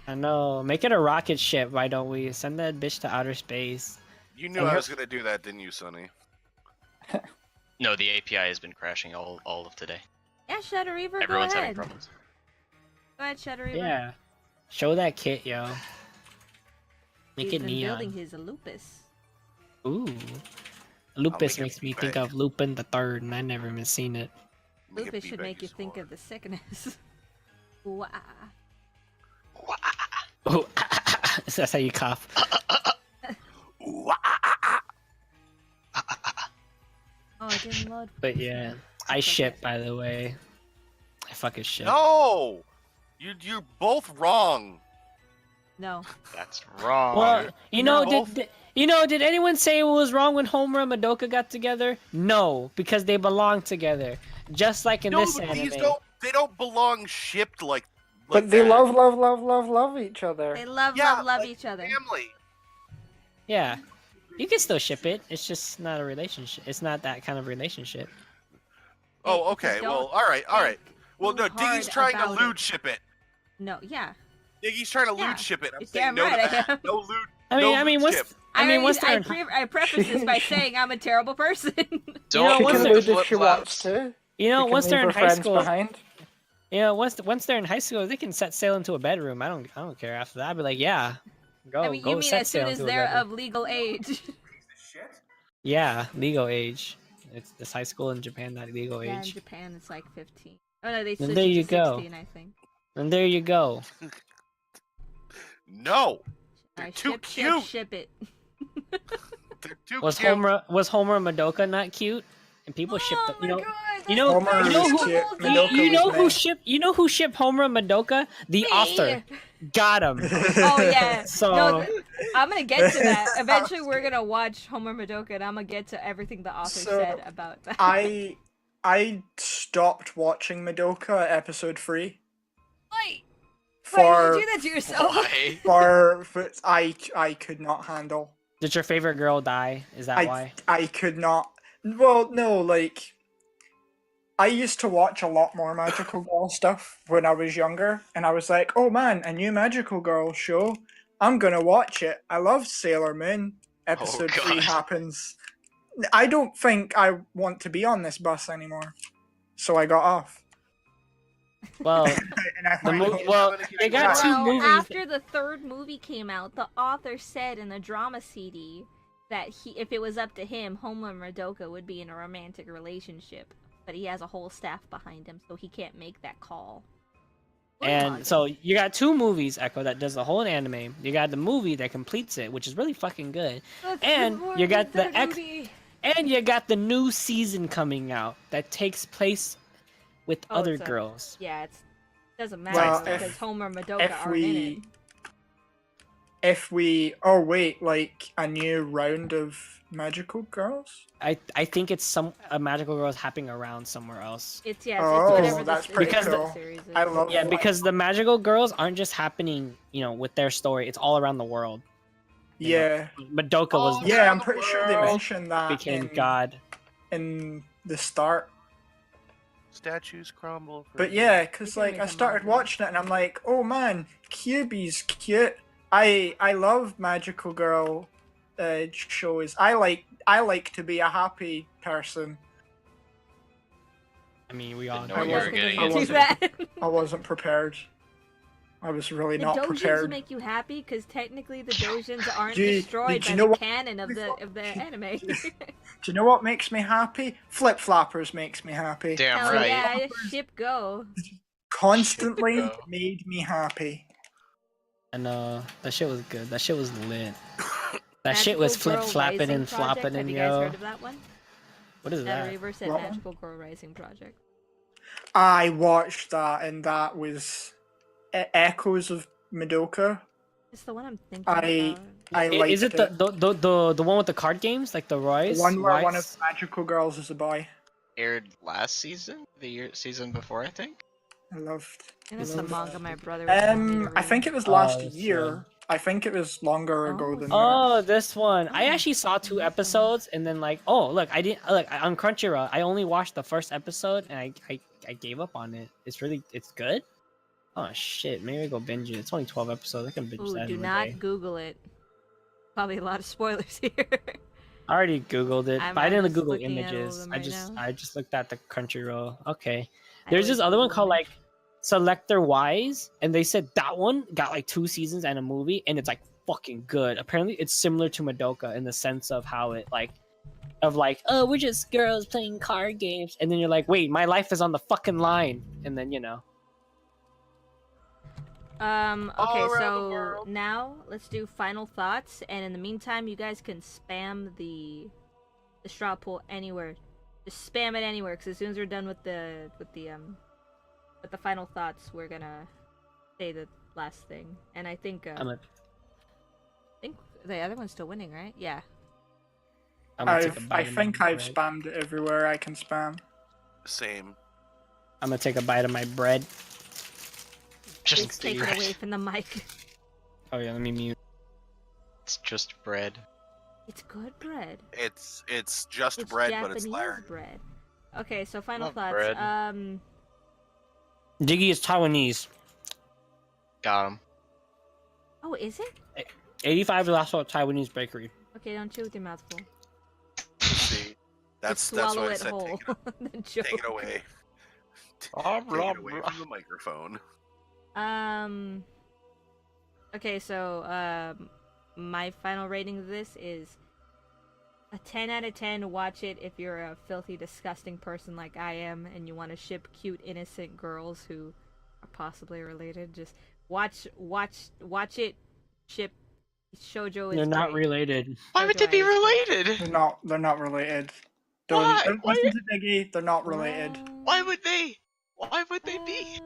I know. Make it a rocket ship. Why don't we send that bitch to outer space? You knew And I her- was gonna do that, didn't you, Sonny? No, the API has been crashing all of today. Yeah, Shadow Reaver, Everyone's go having ahead. problems. Go ahead, Shadow Reaver. Yeah. Show that kit, yo. Make He's it been neon. building his lupus. Ooh. Lupus make it makes me big. think of Lupin the Third, and I never even seen it. Make it Lupus be should big make you as think well. of the sickness. Wah. Oh, that's how you cough. Ooh, ah, ah, ah, Oh, I didn't load. But yeah, I ship, by the way. I fucking ship. No, you're both wrong. No. That's wrong. Well, You're both- did anyone say it was wrong when Homura and Madoka got together? No, because they belong together. Just like in No, this but anime. they don't belong shipped like But they that. love each other. They love Yeah, love like each other. Family. Yeah. You can still ship it. It's just not a relationship. It's not that kind of relationship. Oh, Hey, okay. don't Well, all right. Well, too no, Diggy's hard trying to about it. lewd ship it. No, yeah. Diggy's trying to Yeah, lewd ship it. I'm you're saying damn no right to I that. am. No lewd. I mean, lewd once ship. once they're I preface this by saying I'm a terrible person. Don't She once can they're lose if she wants flip-flops. to. you know She can once they're leave in her high friends school, behind. once they're in high school, they can set sail into a bedroom. I don't care after that. I'd be like, yeah, go. I mean, go you mean set as soon sail as into a they're bedroom. of legal age? Piece of shit. Yeah, legal age. It's high school in Japan, not legal Yeah, in age. Japan it's like 15. Oh no, they Then switched there it you to go. 16, I think. And there you go. No, they're too ship, cute. ship it. They're too Was cute. Homer Madoka not cute? And people shipped Oh them. my You know, god! you know, Homer you know was who, cute. you- Madoka you know was who me. shipped you know who shipped Homer and Madoka? The Me. author. Got him. Oh yeah. So No, I'm gonna get to that. Eventually, we're gonna watch Homer Madoka, and I'm gonna get to everything the author So, said about that. I stopped watching Madoka at episode 3 Why? Why for did you do that to yourself? Why? for I could not handle. did your favorite girl die? Is that why? I could not. Well, no, like I used to watch a lot more Magical Girl stuff when I was younger, and I was like, "Oh man, a new Magical Girl show! I'm gonna watch it." I love Sailor Moon. Episode 3 God. happens. I don't think I want to be on this bus anymore, so I got off. Well, And I the went mo- home. well, they got two Well, movies. after the third movie came out, the author said in the drama CD that if it was up to him, Homer and Madoka would be in a romantic relationship. But he has a whole staff behind him, so he can't make that call. And so you got two movies, Echo, that does the whole anime. You got the movie that completes it, which is really fucking good. And you got and you got the new season coming out that takes place with Oh, other it's a- girls. Yeah, it doesn't matter Well, because Homer and Madoka if aren't in it. oh wait, like a new round of Magical Girls? I think it's a magical girl is happening around somewhere else. It's it's Oh, whatever that's the pretty Because the- cool. series is. I love Yeah, that. because the magical girls aren't just happening, with their story. It's all around the world. Yeah. Madoka was Oh, Yeah, I'm pretty sure they World mentioned that became God. in the start. Statues crumble. for But you. yeah, because You can like make I a started manga. watching it and I'm like, oh man, Kyuubi's cute. I love Magical Girl shows. I like to be a happy person. I mean, we all Didn't know I what you wasn't- were getting I do into. wasn't- that. I wasn't prepared. I was really The not dojins prepared. make you happy because technically the dojins aren't Do- destroyed did you by know the what- canon of the anime. Do you know what makes me happy? Flip Flappers makes me happy. Damn Hell right. yeah, ship go. Constantly Go. made me happy. And that shit was good. That shit was lit. That shit was Magical flip Girl flapping Rising and Project. flopping Have and you guys yo. heard of that one? What is That that? Reaver said What one? Magical Girl Rising Project. I watched that and that was echoes of Madoka. It's the one I'm thinking I about. I liked Is it the one with the card games, like the Rise? the one where one of Rise? the magical girls is a boy. Aired last season, the season before, I think. I loved. And it's the love manga that. my brother was telling me to I read. think it was last Oh, year. I think it was longer ago Oh, than Oh, this one. I Oh, actually saw two this one. episodes, and then look, I didn't on Crunchyroll. I only watched the first episode, and I gave up on it. It's good. Oh shit, maybe I go binge it. It's only 12 episodes. I can binge Ooh, that. do in a not day. Google it. Probably a lot of spoilers here. I already googled it, I'm but I didn't just Google looking at all of images. them I right just now. I just looked at the Crunchyroll. Okay. I There's always this other one Google called image. like Selector Wise, and they said that one got like 2 seasons and a movie, and it's like fucking good. Apparently, it's similar to Madoka in the sense of how it oh, we're just girls playing card games, and then you're like, wait, my life is on the fucking line, and then Okay, All around the so world. now let's do final thoughts, and in the meantime, you guys can spam the straw poll anywhere. Just spam it anywhere, because as soon as we're done with the final thoughts, we're gonna say the last thing. And I think I'm I think the other one's still winning, right? Yeah. gonna take a I bite of my think I've bread. spammed it everywhere I can spam. Same. I'm gonna take a bite of my bread. Please Just take bread. it away from the mic. Oh yeah, let me mute. It's just bread. It's good bread. It's just It's bread, Japanese but it's Larry. bread. Okay, so final Love thoughts. bread. Diggy is Taiwanese. Got him. Oh, is it? 85 is also a Taiwanese bakery. Okay, don't chew with your mouth full. See, that's Just swallow why I it said whole. Then chew. take it away. Oh, Take it away from the microphone. Okay, so my final rating of this is A 10 out of 10. Watch it if you're a filthy, disgusting person like I am, and you want to ship cute, innocent girls who are possibly related. Just watch it. Ship shoujo is They're not great. related. Why would they be related? They're not related. Why? Don't listen to Diggy. They're not related. Why would they? Why would they be?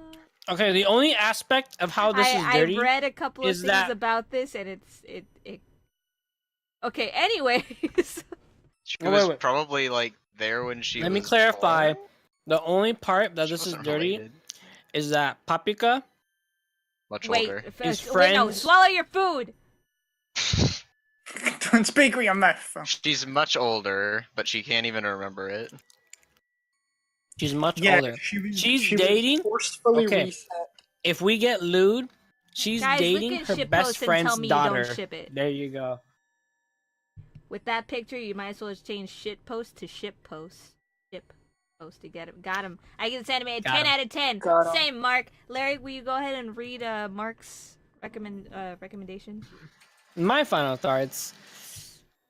Okay, the only aspect of how this is dirty. I've read a couple of is things that- about this, and it. Okay. Anyways, She Wait, was wait. probably like there when she. Let me was clarify. born. The only part that She this is wasn't dirty related. is that Paprika Much wait. older. His Wait, no. friends- Swallow your food. Don't speak with your mouth. She's much older, but she can't even remember it. she's much Yeah, older. She's she dating- Was forcefully Okay. reset. If we get lewd, she's Guys, look dating at her ship best posts and friend's tell me daughter. you don't ship it. There you go. With that picture, you might as well just change shit post to ship post. Ship post to get him. Got him. I give this anime a Got 10 him. out of 10. Got him. Same, Mark. Larry, will you go ahead and read Mark's recommendation? My final thoughts.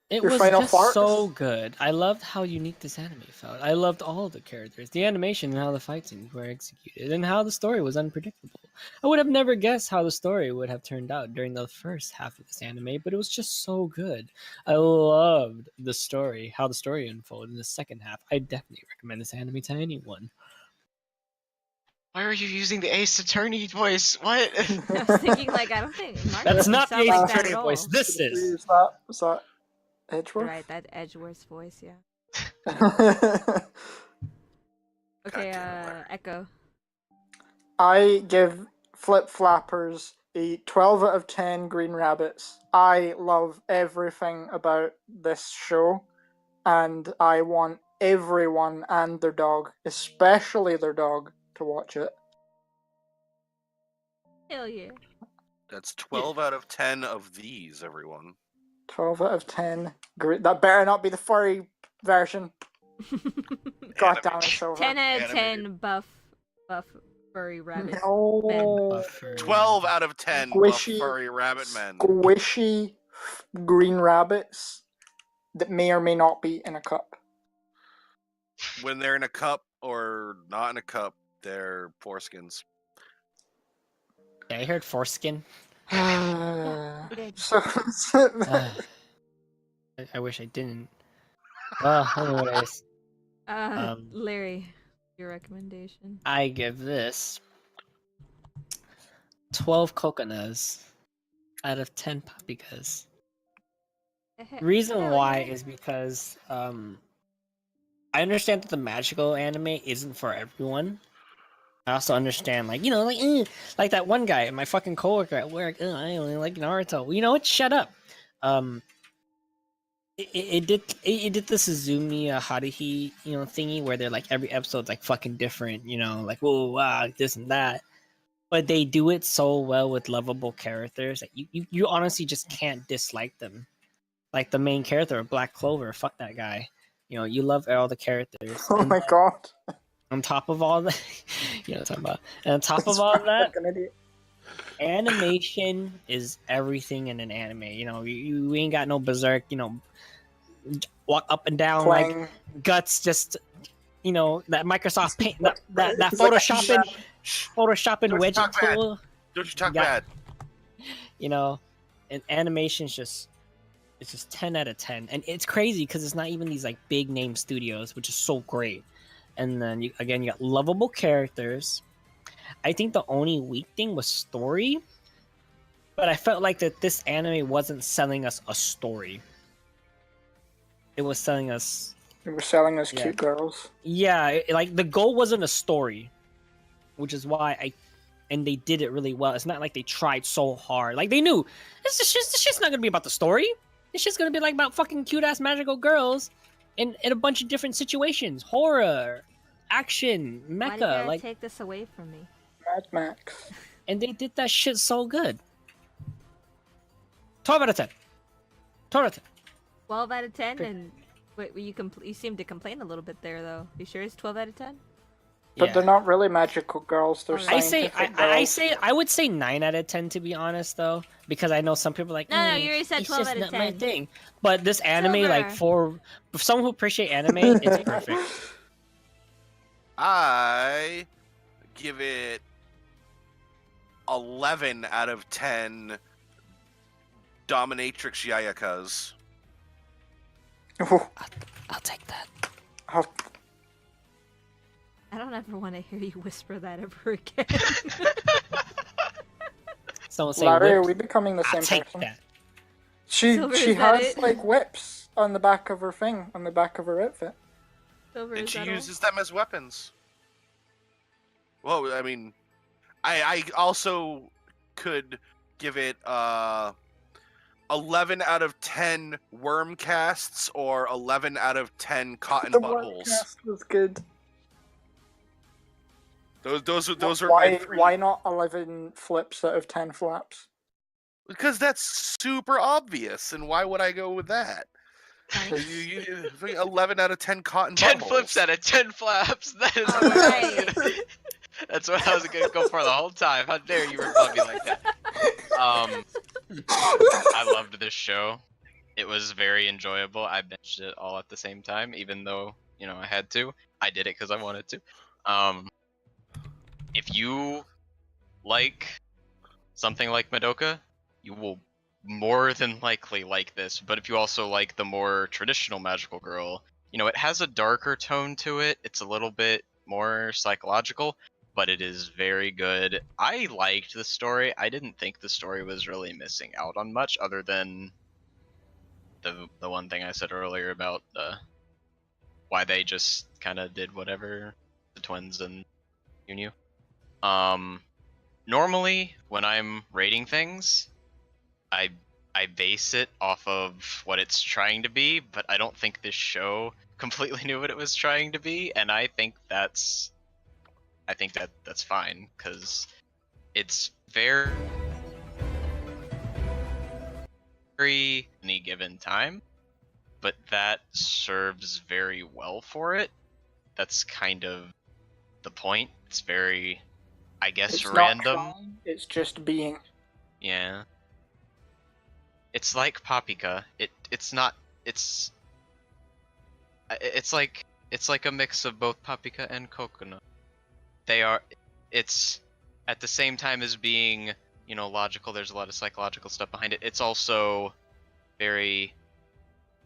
It Your was final just farts? so good. I loved how unique this anime felt. I loved all the characters, the animation, and how the fight scenes were executed, and how the story was unpredictable. I would have never guessed how the story would have turned out during the first half of this anime, but it was just so good. I loved the story, how the story unfolded in the second half. I definitely recommend this anime to anyone. Why are you using the Ace Attorney voice? What? I was thinking, like, I don't think Mark That's doesn't not the sound Ace like that Attorney at all. voice. This is. Is that Edgeworth? Right, that Edgeworth's voice, yeah. Right. Okay, Goddamn, Echo. I give Flip Flappers a 12 out of 10 Green Rabbits. I love everything about this show, and I want everyone and their dog, especially their dog, to watch it. Hell yeah. That's 12 out of 10 of these, everyone. 12 out of 10. That better not be the furry version. God damn it, Silver. 10 out of 10 Animated. buff furry rabbit. No. Buffer. 12 out of 10 buff Squishy- furry rabbit men. Squishy green rabbits that may or may not be in a cup. When they're in a cup or not in a cup, they're foreskins. Yeah, I heard foreskin. Okay. So, I wish I didn't. Anyways, Larry, your recommendation. I give this 12 coconuts out of 10 papikas. Reason Hell why yeah. is because I understand that the magical anime isn't for everyone. I also understand, like that one guy, my fucking coworker at work. I only like Naruto. You know what? Shut up. It did the Suzumiya Haruhi thingy where they're like every episode's like fucking different. Like whoa, wow, this and that. But they do it so well with lovable characters that you honestly just can't dislike them. Like the main character of Black Clover, fuck that guy. You love all the characters. oh And my god. on top of all that, you know what I'm talking about. And on top of all that, Fucking idiot. animation is everything in an anime. You ain't got no berserk. Walk up and down like Playing. guts. Just that Microsoft Paint, that photoshopping Don't wedge talk bad. tool. Don't you talk Yeah. bad. And animation's just 10 out of 10, and it's crazy because it's not even these like big name studios, which is so great. And then you got lovable characters. I think the only weak thing was story, but I felt like that this anime wasn't selling us a story. It was selling us, They were selling us Yeah. cute girls. like the goal wasn't a story, which is why and they did it really well. It's not like they tried so hard. Like they knew this shit's not gonna be about the story. This shit's gonna be like about fucking cute ass magical girls in a bunch of different situations, horror, action, Why do you mecha, gotta like, take this away from me? Mad Max. and they did that shit so good. 12 out of 10. 12 out of 10. 12 out of 10, Good. and wait, you seem to complain a little bit there, though. You sure it's 12 out of 10? But Yeah. they're not really magical girls. They're Alright. scientific girls. I would say 9 out of 10 to be honest though, because I know some people are like, No, you already said it's 12 just out of not my 10. thing. But this anime, like Silver. for someone who appreciate anime, it's perfect. I give it 11 out of 10 dominatrix yayakas. Oh, I'll take that. oh, I don't ever want to hear you whisper that ever again. Someone say Larry, are whips, we becoming the I'll same take person? that. Silver, She is that has it? like whips on the back of her thing, on the back of her outfit. Silver, And is she that all? uses them as weapons. Well, I mean, I also could give it 11 out of 10 worm casts or 11 out of 10 cotton The buttholes. cast was good. Those are why? my three. Why not 11 flips out of 10 flaps? Because that's super obvious, and why would I go with that? Nice. 11 out of 10 cotton 10 buttholes. flips out of 10 flaps. That is what Alright. That's what I was gonna go for the whole time. How dare you rebut me like that? I loved this show. It was very enjoyable. I binged it all at the same time, even though I had to. I did it because I wanted to. If you like something like Madoka, you will more than likely like this. But if you also like the more traditional magical girl, it has a darker tone to it. It's a little bit more psychological, but it is very good. I liked the story. I didn't think the story was really missing out on much other than the one thing I said earlier about why they just kind of did whatever, the twins and Yunyu. Normally when I'm rating things, I base it off of what it's trying to be, but I don't think this show completely knew what it was trying to be, and I think that's fine, because it's very any given time, but that serves very well for it. That's kind of the point. It's very, I guess, It's random. not trying, it's just being. Yeah. It's like Paprika. It's like a mix of both Paprika and coconut. It's at the same time as being, logical, there's a lot of psychological stuff behind it. It's also very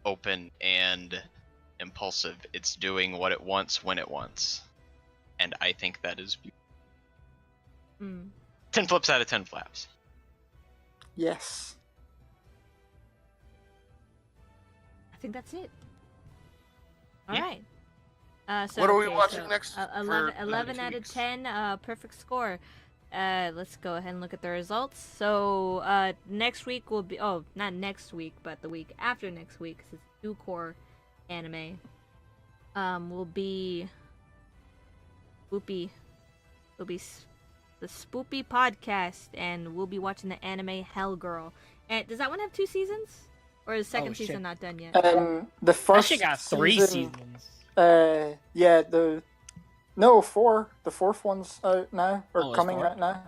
open and impulsive. It's doing what it wants when it wants. And I think that is beautiful. 10 flips out of 10 flaps. Yes. I think that's it. Yeah. Alright. So, What are we okay, watching so, next 11, for 11 2 out of weeks? 10, perfect score. Let's go ahead and look at the results. So, next week will be, not next week, but the week after next week, 'cause it's new core anime, will be Spoopy. It'll be the Spoopy podcast, and we'll be watching the anime Hell Girl. And does that one have 2 seasons? Or is the second shit. season not done yet? The I first actually got 3 season, seasons. yeah, no, 4. The 4th one's out now, or Oh, it's coming 4? out now.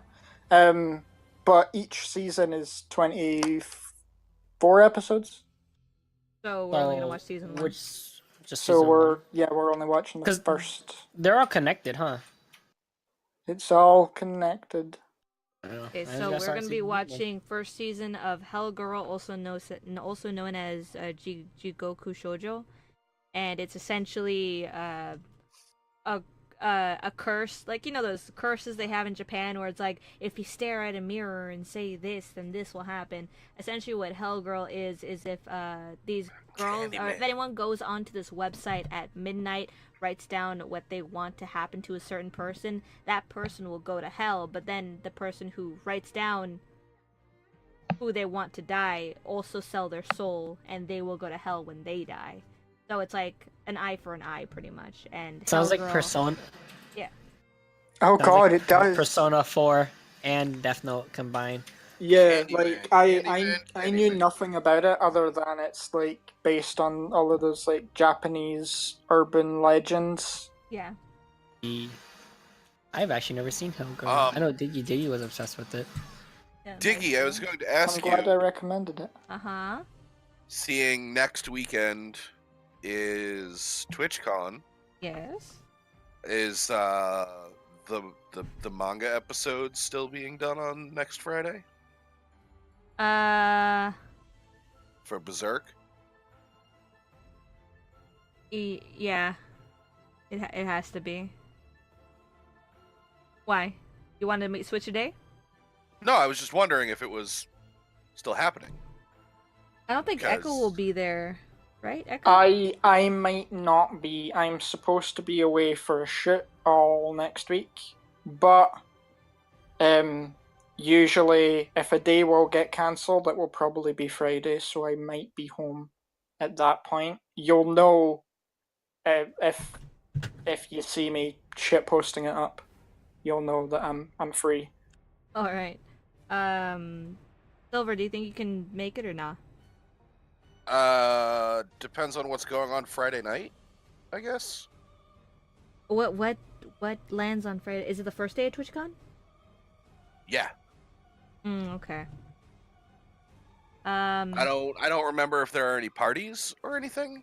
But each season is 24 episodes. So we're only gonna watch season 1. Which just So season we're one. we're only watching the 'Cause- first. They're all connected, huh? It's all connected. Okay, so we're gonna be watching first season of Hell Girl, also known as Jigoku Shoujo, and it's essentially a curse, like those curses they have in Japan, where it's like if you stare at a mirror and say this, then this will happen. Essentially, what Hell Girl is if these girls, or if anyone goes onto this website at midnight, writes down what they want to happen to a certain person, that person will go to hell. But then the person who writes down who they want to die also sell their soul, and they will go to hell when they die. So it's like an eye for an eye, pretty much. And Sounds Hell like Girl- Persona. Oh Sounds god, like it does. Persona 4 and Death Note combined. Yeah, Candyman, like Candyman, I knew Candyman. nothing about it other than it's like based on all of those like Japanese urban legends. Yeah. I've actually never seen Hellgirl. I know Um, Diggy was obsessed with it. Yeah, Diggy, I was going to I'm ask glad I you, recommended it. Uh-huh. seeing next weekend is TwitchCon. Yes. Is the manga episode still being done on next Friday Uh, for Berserk? yeah. It has to be. Why? You want to switch a day? No, I was just wondering if it was still happening. I don't think Echo Because- will be there, right? Echo. I might not be. I'm supposed to be away for a shoot all next week, but usually if a day will get cancelled, it will probably be Friday, so I might be home at that point. You'll know if you see me shit posting it up, you'll know that I'm free. All right. Silver, do you think you can make it or not? Depends on what's going on Friday night, I guess. What lands on Friday? Is it the first day of TwitchCon? Yeah, Okay. I don't remember if there are any parties or anything.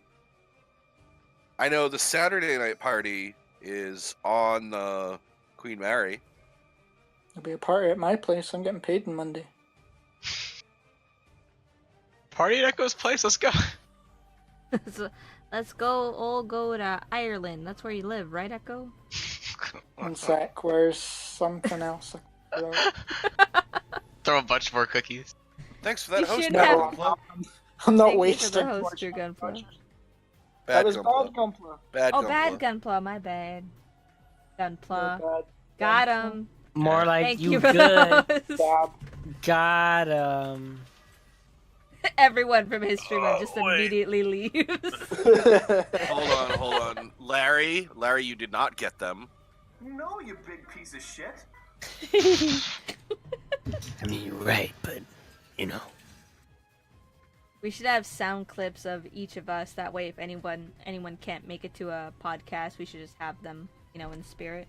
I know the Saturday night party is on Queen Mary. There'll be a party at my place. I'm getting paid on Monday. Party at Echo's place. Let's go. So, let's all go to Ireland. That's where you live, right, Echo? One sec, where's something else? Throw a bunch more cookies. Thanks for that You host. should Bad have- Gunpla. I'm not Thank you for wasting the host, much your time. Gunpla. That Bad was Gunpla. bad Gunpla. Bad Oh, Gunpla. bad Gunpla, my bad. Gunpla. Bad Got Gunpla. him. More like Thank you you for good. the host. Dab. Got Everyone from History Month just wait. immediately leaves. Hold on. Larry, you did not get them. No, you big piece of shit. I mean, you're right, but you know. We should have sound clips of each of us. That way, if anyone can't make it to a podcast, we should just have them, in spirit,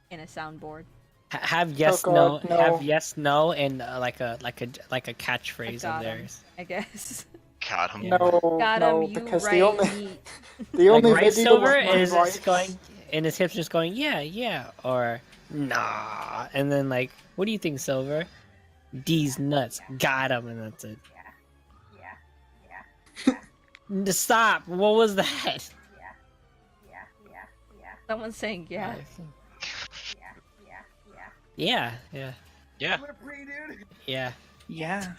in a soundboard. Have yes, God, no, no. have yes, no, and like a catchphrase got of 'em. theirs. I guess. Got him. Yeah. No, Got no, him, you because right. the only meat. the Like only right video silver with my is voice- just going, and his hips just going, yeah, or nah, and then like, what do you think, Silver? D's nuts, got him, and that's it. Yeah. Stop. What was that? Yeah. Someone's saying yeah. Yeah. Yeah. I'm gonna pre, dude. Yeah. Yeah.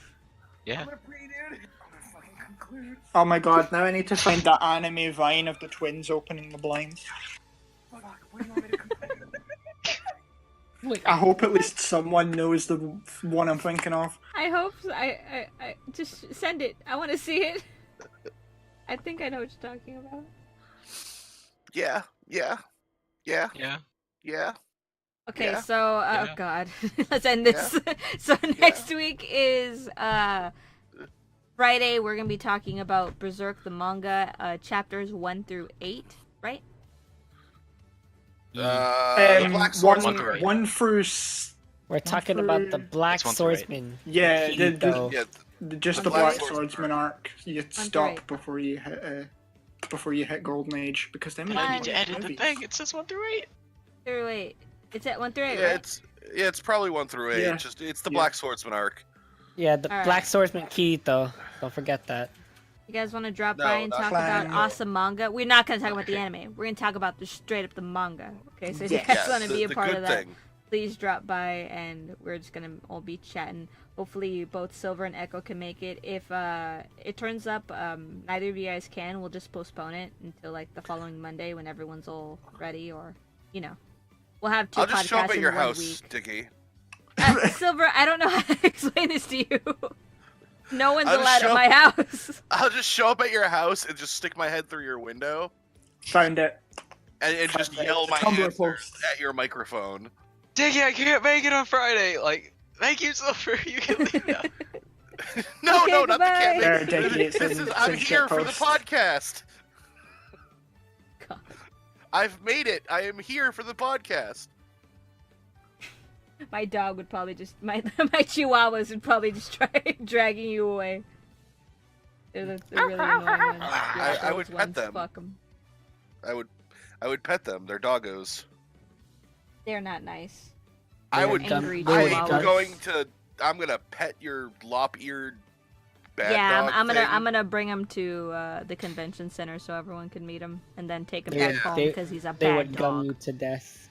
Yeah. I'm gonna pre, dude. I'm gonna fucking conclude. Oh my god, now I need to find that anime vine of the twins opening the blinds. Fuck, what do you want me to conclude? Wait, I hope at least someone knows the one I'm thinking of. I hope so. I just send it. I want to see it. I think I know what you're talking about. Yeah. Okay, Yeah. so Yeah. oh god, let's end this. So next week is Friday. We're gonna be talking about Berserk the manga, chapters 1 through 8, right? The Black Swords. One through eight. One through we're talking about the Black That's 1 through 8. Swordsman. yeah, Kirito. Yeah, just The the Black Black Swordsman Swordsman arc. You through stop eight. before you hit Golden Age because then we I can need go to into Edit the movies. thing. It says 1 through 8. Through 8. It's at 1 through 8, yeah, right? it's probably 1 through 8. Yeah. It's the Yeah. Black Swordsman arc. Yeah, the Alright. Black Swordsman Kirito. Don't forget that. You guys want to drop No, by and not talk Clan. about awesome manga? We're not gonna talk about the anime. We're gonna talk about the straight up the manga. Okay, so if Yes. you guys want to the, be a the part good of that, thing. please drop by and we're just gonna all be chatting. Hopefully both Silver and Echo can make it. If it turns up neither of you guys can, we'll just postpone it until like the following Monday when everyone's all ready, or we'll have 2 I'll just show up podcasts at in your 1 house, week. Dicky. Silver, I don't know how to explain this to you. No one's I'll just allowed at show- my house. I'll just show up at your house and just stick my head through your window Found it. and just Found it. yell It's a my Tumblr answers post. at your microphone. Diggy, I can't make it on Friday. Like, thank you, Silver. You can leave now. No, Okay, no, not the goodbye. camera. There, Dicky, it's This in- is it's I'm in here for the shitpost. podcast. God. I've made it. I am here for the podcast. My dog would probably just my chihuahuas would probably just try dragging you away. They're really annoying ones. Yeah, I would those pet ones, them. Fuck 'em. I would pet them. They're doggos. They're not nice. I They're would. angry they're I'm chihuahuas. going to. I'm gonna pet your lop-eared bad Yeah, dog I'm thing. gonna bring him to the convention center so everyone can meet him, and then take him Yeah. back home They- because he's a They bad would gum dog. you to death.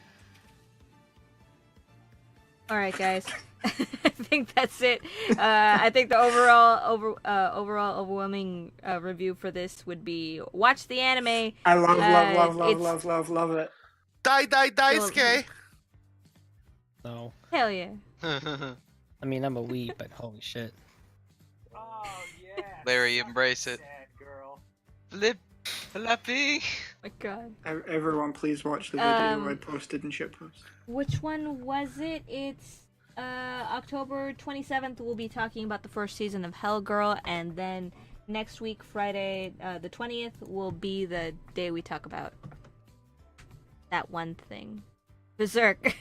All right, guys. I think that's it. I think the overall overwhelming review for this would be watch the anime. I love it's- it. Die, Well, Sky. So, Hell yeah. I mean, I'm a weeb, but holy shit. Oh yeah. Larry, embrace it. Sad girl. Flip, flappy. My God. Everyone, please watch the video I Um, posted in shitpost. Which one was it? It's October 27th. We'll be talking about the first season of Hell Girl, and then next week, Friday, the 20th, will be the day we talk about that one thing, Berserk.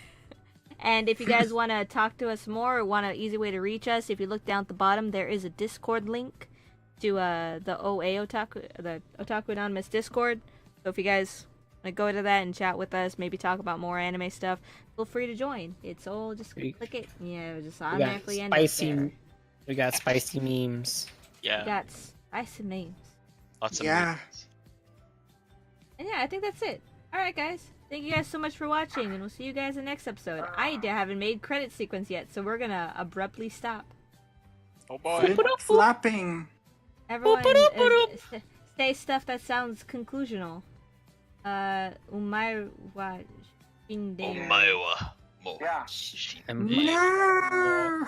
And if you guys want to talk to us more, or want an easy way to reach us, if you look down at the bottom, there is a Discord link to the OA Otaku, the Otaku Anonymous Discord. So if you guys want to go to that and chat with us, maybe talk about more anime stuff, feel free to join. It's all just We- click it, yeah, it just We got automatically end up spicy. there. We got spicy memes. We Yeah, got spicy names. lots of Yeah. memes. And yeah, I think that's it. Alright, guys. Thank you guys so much for watching, and we'll see you guys in the next episode. I haven't made credit sequence yet, so we're gonna abruptly stop. Oh boy. Flapping. Everyone, say stuff that sounds conclusional. Umae wa shinde. Omae wa mo Yeah. shin- And No.